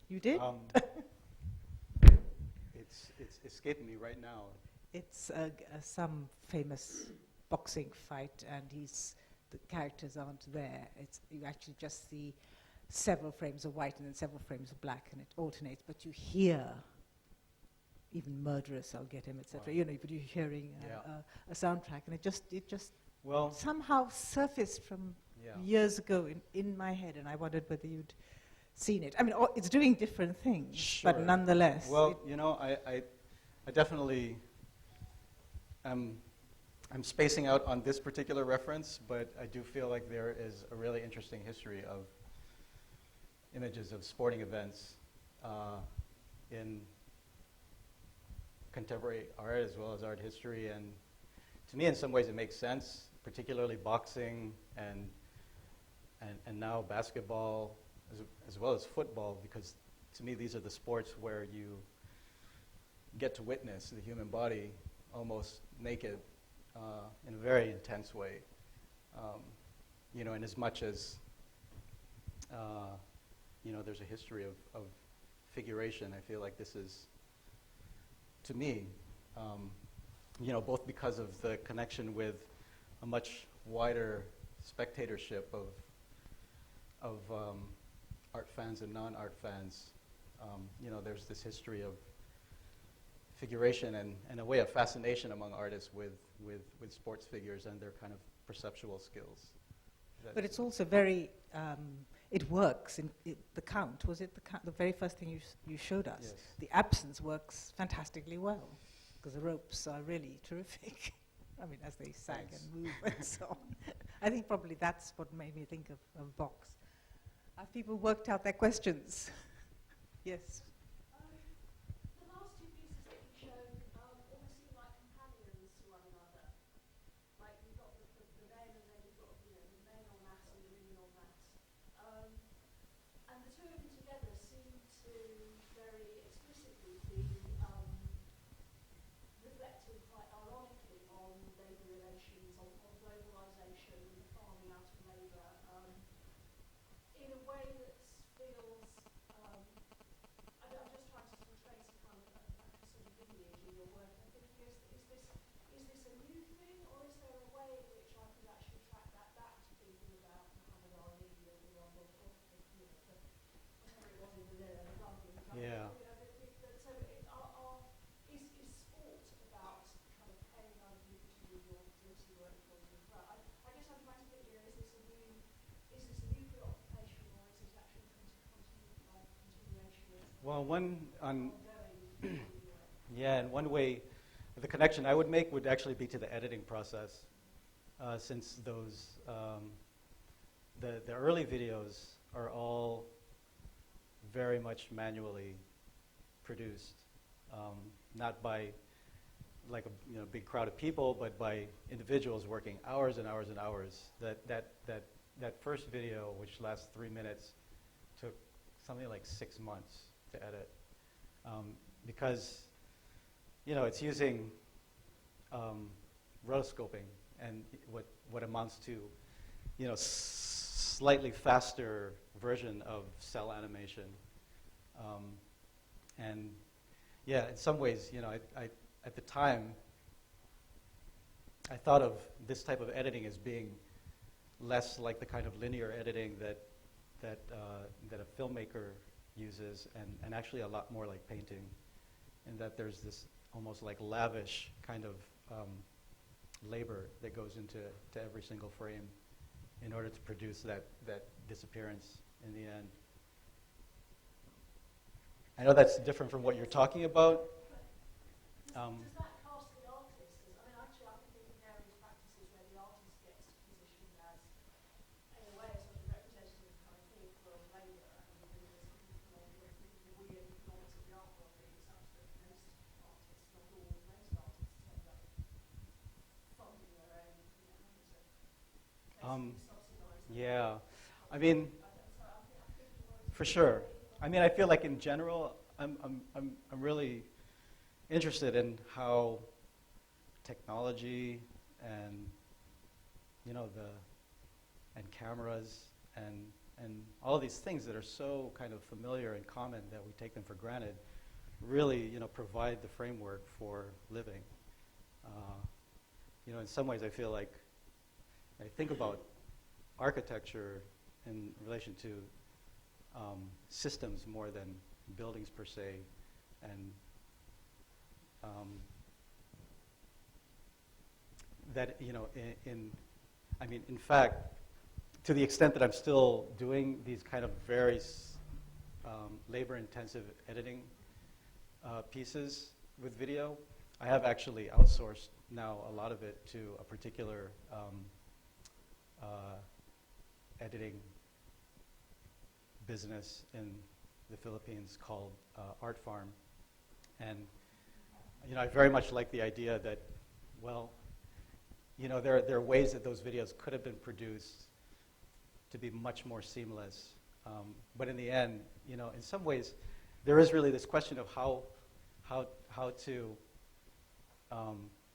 You did? It's escaping me right now. It's some famous boxing fight, and the characters aren't there. You actually just see several frames of white and then several frames of black, and it alternates. But you hear even murderous, I'll get him, etc. Wow. You know, but you're hearing a soundtrack, and it just Well, somehow surfaced from years ago in my head, and I wondered whether you'd seen it. I mean, it's doing different things, sure. but nonetheless. Well, you know, I definitely I'm spacing out on this particular reference, but I do feel like there is a really interesting history of images of sporting events in contemporary art as well as art history, and to me in some ways it makes sense, particularly boxing and now basketball as well as football, because to me these are the sports where you get to witness the human body almost naked in a very intense way. You know, and as much as you know, there's a history of figuration, I feel like this is, to me, you know, both because of the connection with a much wider spectatorship of art fans and non-art fans. You know, there's this history of figuration and a way of fascination among artists with sports figures and their kind of perceptual skills. But it's also very, it works. The count, was it the very first thing you showed us? Yes. The absence works fantastically well, because the ropes are really terrific. I mean, as they sag Thanks. and move and so on. I think probably that's what made me think of Box. Have people worked out their questions? Yes. The last two pieces that you showed almost seem like companions to one another. Like you've got the men, and then you've got, you know, the men on that and the women on that. And the two of them together seem to very explicitly be reflecting quite ironically on labour relations, on globalisation, farming out of labour, in a way that feels, I'm just trying to sort of trace a kind of a sort of lineage in your work. I'm thinking, is this a new thing, or is there a way in which I could actually track that back to thinking about Muhammad Ali or you know, whatever it was in the mirror, the rugby, Yeah. you know, so is sport about kind of paying other people to do your dirty work for you as well? I guess I'm trying to think, you know, is this a new preoccupation, or is it actually continuation of Well, ongoing yeah, and one way, the connection I would make would actually be to the editing process, since those, the early videos are all very much manually produced, not by like a big crowd of people, but by individuals working hours and hours and hours. That first video, which lasts 3 minutes, took something like 6 months to edit, because you know it's using rotoscoping and what amounts to, you know, slightly faster version of cell animation, and yeah, in some ways, you know, I at the time I thought of this type of editing as being less like the kind of linear editing that a filmmaker uses, and actually a lot more like painting, in that there's this almost like lavish kind of labor that goes into every single frame in order to produce that disappearance in the end. I know that's different from what you're talking about. Does that cast the artist as, I mean, actually I can think of various practices where the artist gets positioned as, in a way, a sort of representative kind of thing for labour, and there's the weird economics of the art world being such that most artists, not all, most artists end up funding their own, you know, having to basically subsidise their Yeah, I mean, I'm for sure. I mean, I feel like in general, I'm really interested in how technology and, you know, and cameras and all these things that are so kind of familiar and common that we take them for granted really, you know, provide the framework for living. You know, in some ways I feel like I think about architecture in relation to systems more than buildings per se, and that, you know, in fact, to the extent that I'm still doing these kind of very labor-intensive editing pieces with video, I have actually outsourced now a lot of it to a particular editing business in the Philippines called Artforum. And, you know, I very much like the idea that, well, you know, there are ways that those videos could have been produced to be much more seamless. But in the end, you know, in some ways, there is really this question of how to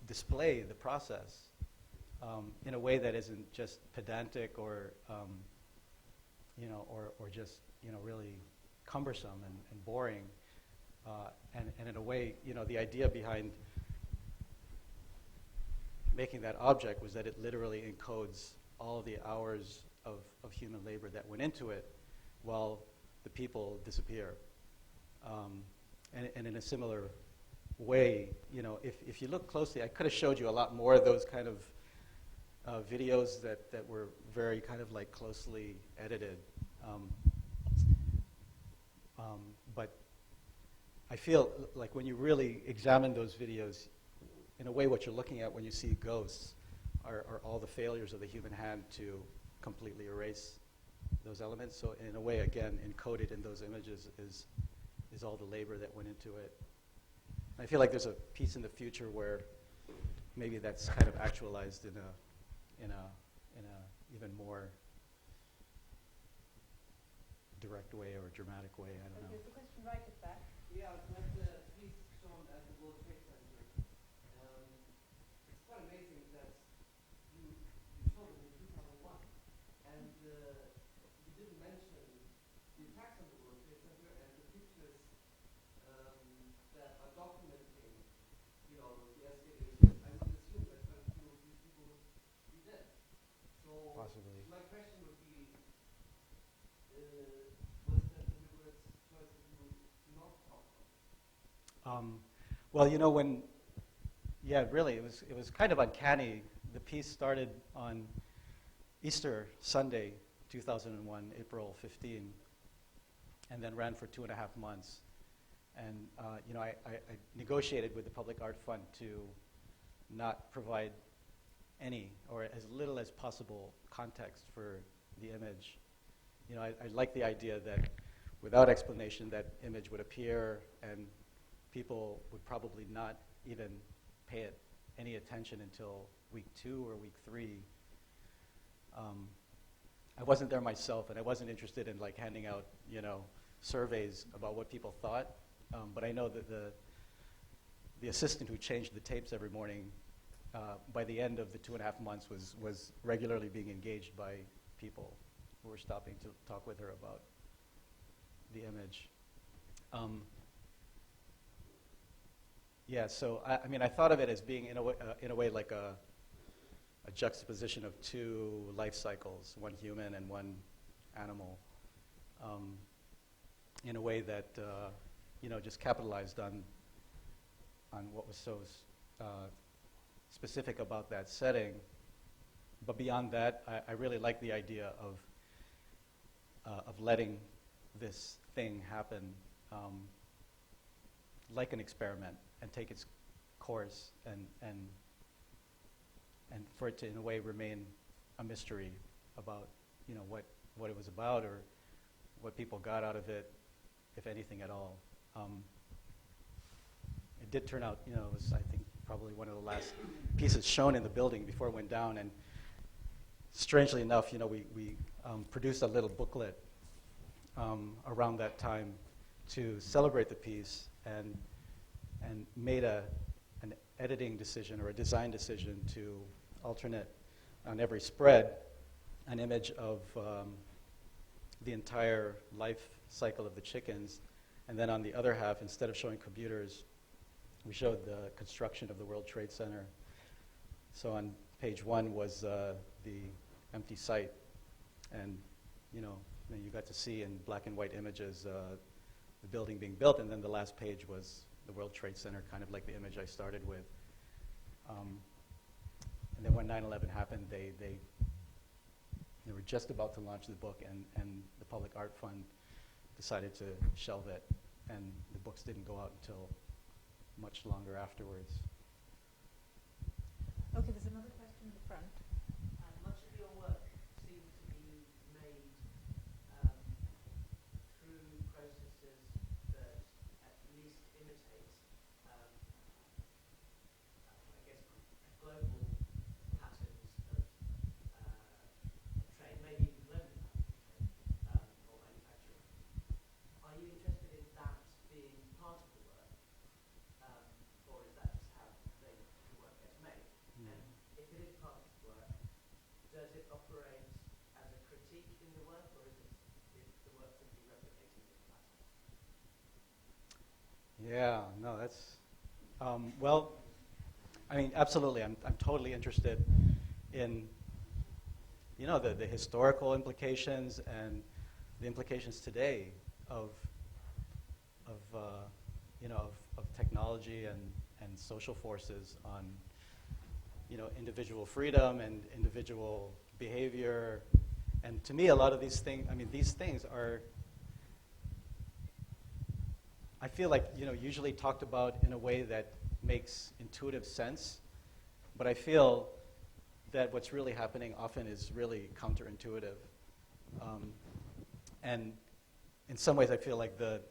display the process in a way that isn't just pedantic or you know, or just, you know, really cumbersome and boring. And in a way, you know, the idea behind making that object was that it literally encodes all of the hours of human labor that went into it while the people disappear. And in a similar way, you know, if you look closely, I could have showed you a lot more of those kind of videos that were very kind of like closely edited. But I feel like when you really examine those videos, in a way what you're looking at when you see ghosts are all the failures of the human hand to completely erase those elements. So in a way, again, encoded in those images is all the labor that went into it. I feel like there's a piece in the future where maybe that's kind of actualized in a even more direct way or dramatic way. I don't know. There's a question right at the back. Yeah, that piece shown at the World Trade Center. It's quite amazing that you showed it in 2001, and you didn't mention the attacks on the World Trade Center and the pictures that are documenting, you know, the escalation. I would assume that quite a few of these people would be dead. So Possibly. my question would be, was that a deliberate choice that you not talk about? Well, you know, yeah, really, it was kind of uncanny. The piece started on Easter Sunday, 2001, April 15, and then ran for 2.5 months. And you know, I negotiated with the Public Art Fund to not provide any or as little as possible context for the image. You know, I like the idea that without explanation, that image would appear and people would probably not even pay it any attention until week 2 or week 3. I wasn't there myself, and I wasn't interested in like handing out, you know, surveys about what people thought. But I know that the assistant who changed the tapes every morning, by the end of the 2.5 months, was regularly being engaged by people who were stopping to talk with her about the image. Yeah, so I mean, I thought of it as being in a way like a juxtaposition of 2 life cycles, one human and one animal, in a way that you know, just capitalized on what was so specific about that setting. But beyond that, I really like the idea of letting this thing happen like an experiment and take its course and for it to, in a way, remain a mystery about, you know, what it was about or what people got out of it, if anything at all. It did turn out, you know, it was, I think, probably one of the last pieces shown in the building before it went down. And strangely enough, you know, we produced a little booklet around that time to celebrate the piece and made an editing decision or a design decision to alternate on every spread an image of the entire life cycle of the chickens. And then on the other half, instead of showing computers, we showed the construction of the World Trade Center. So on page 1 was the empty site. And then you got to see in black and white images the building being built. And then the last page was the World Trade Center, kind of like the image I started with. And then when 9/11 happened, they were just about to launch the book, and the Public Art Fund decided to shelve it, and the books didn't go out until much longer afterwards. Okay, there's another question in the front. Much of your work seems to be made through processes that at least imitate, I guess, global patterns of trade, maybe even global patterns of trade or manufacturing. Are you interested in that being part of the work, or is that just how the work gets made? And if it is part of the work, does it operate as a critique in the work, or is the work simply replicating this pattern? Yeah, no, that's, well, I mean, absolutely. I'm totally interested in, the historical implications and the implications today of technology and social forces on, individual freedom and individual behavior. And to me, a lot of these things are, I feel like, usually talked about in a way that makes intuitive sense, but I feel that what's really happening often is really counterintuitive. And in some ways, I feel like the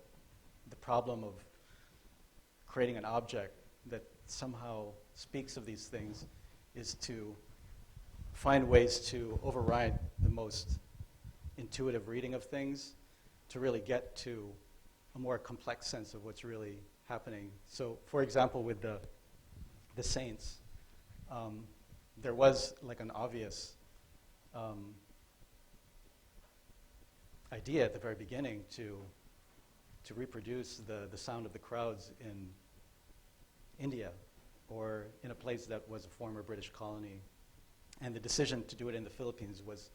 problem of creating an object that somehow speaks of these things is to find ways to override the most intuitive reading of things to really get to a more complex sense of what's really happening. So, for example, with the saints, there was like an obvious idea at the very beginning to reproduce the sound of the crowds in India or in a place that was a former British colony. And the decision to do it in the Philippines was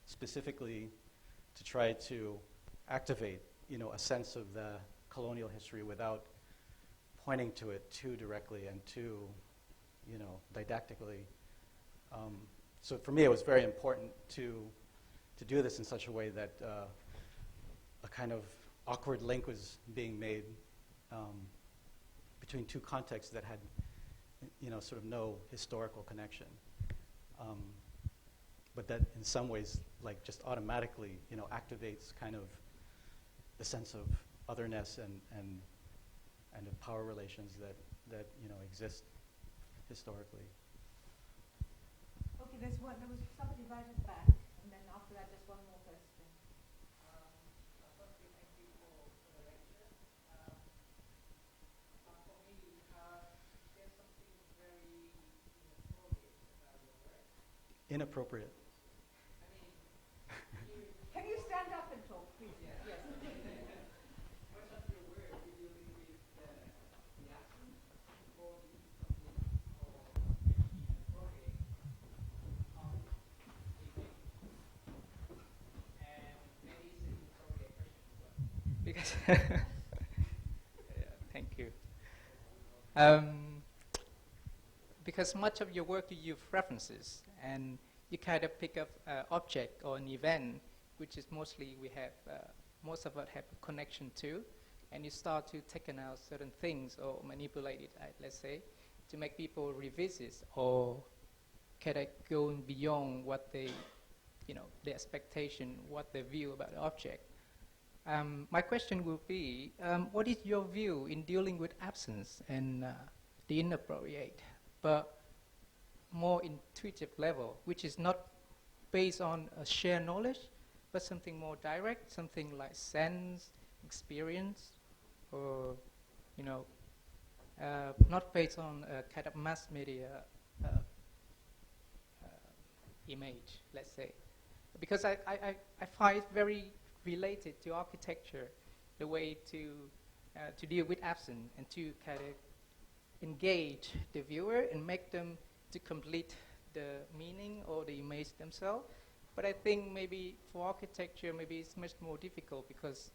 specifically to try to activate, a sense of the colonial history without pointing to it too directly and too, didactically. So for me, it was very important to do this in such a way that a kind of awkward link was being made between two contexts that had, sort of no historical connection. But that in some ways, like just automatically, activates kind of the sense of otherness and of power relations that exist historically. Okay, there was somebody right at the back, and then after that, just one more question. Firstly, thank you for the lecture. For me, there's something very inappropriate about your work. Inappropriate. I mean, Can you stand up and talk, please? Yeah. Yes. much of your work you're dealing with the absence or the incomplete or inappropriate of a thing. And maybe it's an inappropriate question as well. Because thank you. Because much of your work you use references, and you kind of pick up an object or an event, which is mostly most of us have a connection to, and you start to take out certain things or manipulate it, let's say, to make people revisit or kind of go beyond what they, the expectation, what they view about the object. My question would be, what is your view in dealing with absence and the inappropriate, but more intuitive level, which is not based on a shared knowledge, but something more direct, something like sense, experience, or, you know, not based on a kind of mass media image, let's say. Because I find it very related to architecture, the way to deal with absence and to kind of engage the viewer and make them to complete the meaning or the image themselves. But I think maybe for architecture, maybe it's much more difficult because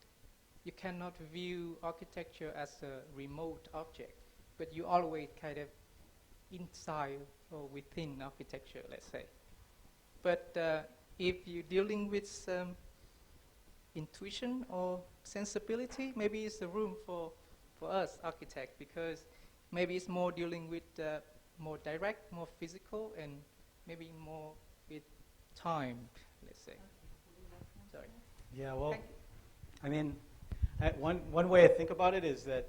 you cannot view architecture as a remote object, but you always kind of inside or within architecture, let's say. But if you're dealing with some intuition or sensibility, maybe it's a room for us architects, because maybe it's more dealing with more direct, more physical, and maybe more with time, let's say. Sorry. Yeah, well, Thank you. I mean, one way I think about it is that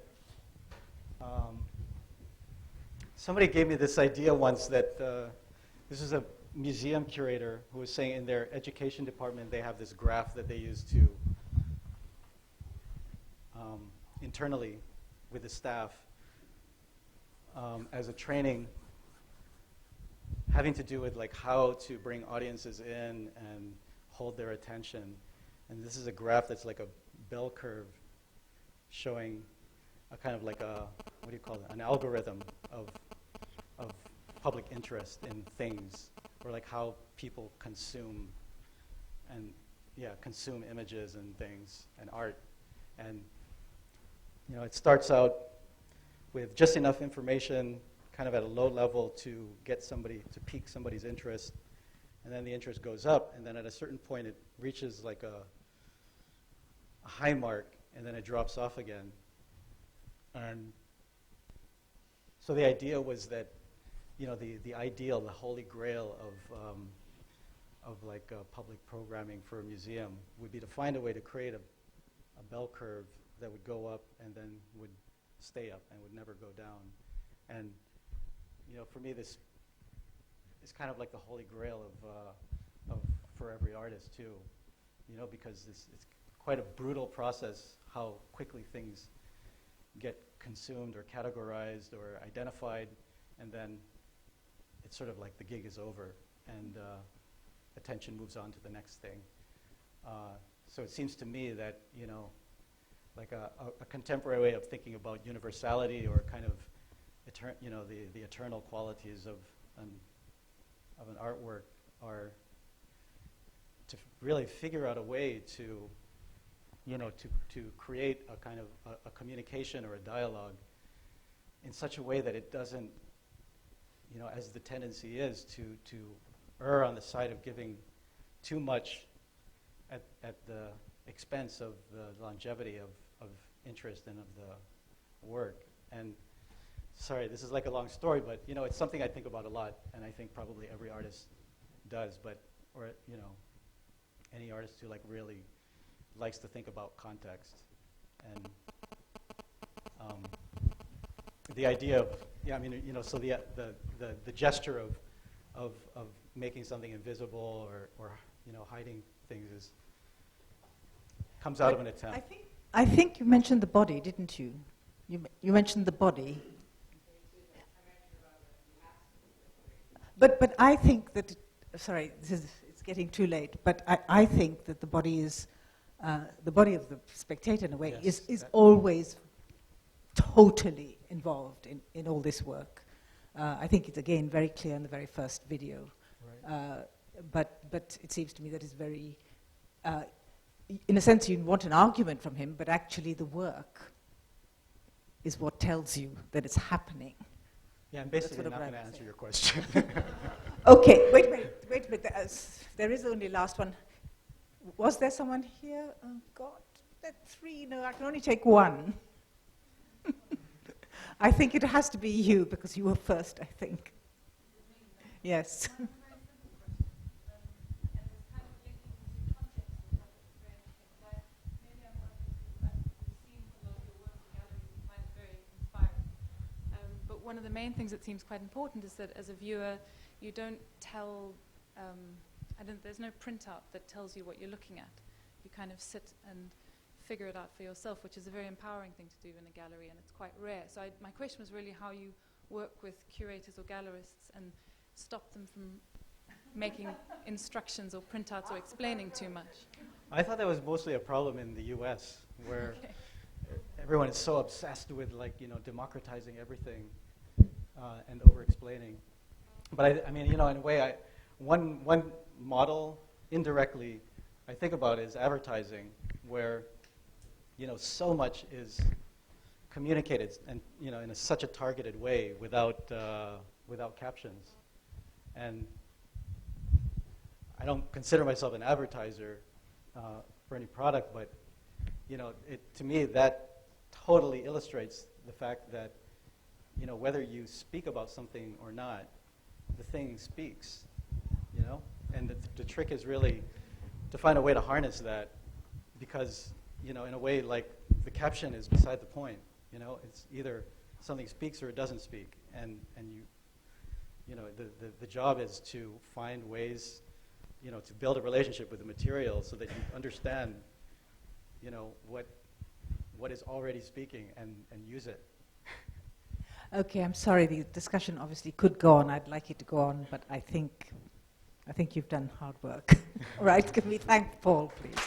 somebody gave me this idea once that this is a museum curator who was saying in their education department they have this graph that they use to internally with the staff as a training having to do with like how to bring audiences in and hold their attention. And this is a graph that's like a bell curve showing a kind of like a, what do you call it, an algorithm of public interest in things, or like how people consume and, yeah, consume images and things and art. And, you know, it starts out with just enough information kind of at a low level to get somebody, to pique somebody's interest. And then the interest goes up, and then at a certain point it reaches like a high mark, and then it drops off again. And so the idea was that, you know, the ideal, the holy grail of like public programming for a museum would be to find a way to create a bell curve that would go up and then would stay up and would never go down. And, you know, for me, this is kind of like the holy grail of for every artist too, you know, because it's quite a brutal process how quickly things get consumed or categorized or identified, and then it's sort of like the gig is over and attention moves on to the next thing. So it seems to me that, you know, like a contemporary way of thinking about universality or kind of, you know, the eternal qualities of an artwork are to really figure out a way to, you know, to create a kind of a communication or a dialogue in such a way that it doesn't, you know, as the tendency is to err on the side of giving too much at the expense of the longevity of interest and of the work. And sorry, this is like a long story, but, you know, it's something I think about a lot, and I think probably every artist does, but, or, you know, any artist who like really likes to think about context. And the idea of, yeah, I mean, you know, so the gesture of making something invisible or you know, hiding things comes out of an attempt. I think you mentioned the body, didn't you? You mentioned the body. But I think that, sorry, it's getting too late, but I think that the body is, the body of the spectator in a way, Yes, is always totally involved in all this work. I think it's, again, very clear in the very first video. Right. But it seems to me that it's very, in a sense you want an argument from him, but actually the work is what tells you that it's happening. Yeah, I'm basically what not I'm going to saying. answer your question. Okay, wait a minute. There is only last one. Was there someone here? Oh, God, there are three. No, I can only take one. I think it has to be you, because you were first, I think. Yes. But one of the main things that seems quite important is that as a viewer, you don't tell there's no printout that tells you what you're looking at. You kind of sit and figure it out for yourself, which is a very empowering thing to do in a gallery, and it's quite rare. So my question was really how you work with curators or gallerists and stop them from making instructions or printouts or explaining too much. I thought that was mostly a problem in the U.S., where everyone is so obsessed with, like, democratizing everything and over-explaining. But I mean, in a way, one model indirectly I think about is advertising, where so much is communicated and in such a targeted way without captions. And I don't consider myself an advertiser for any product, but to me that totally illustrates the fact that whether you speak about something or not, the thing speaks. And the trick is really to find a way to harness that, because in a way, like, the caption is beside the point. It's either something speaks or it doesn't speak, and the job is to find ways to build a relationship with the material so that you understand what is already speaking and use it. Okay, I'm sorry, the discussion obviously could go on. I'd like it to go on, but I think you've done hard work. All right, can we thank Paul, please?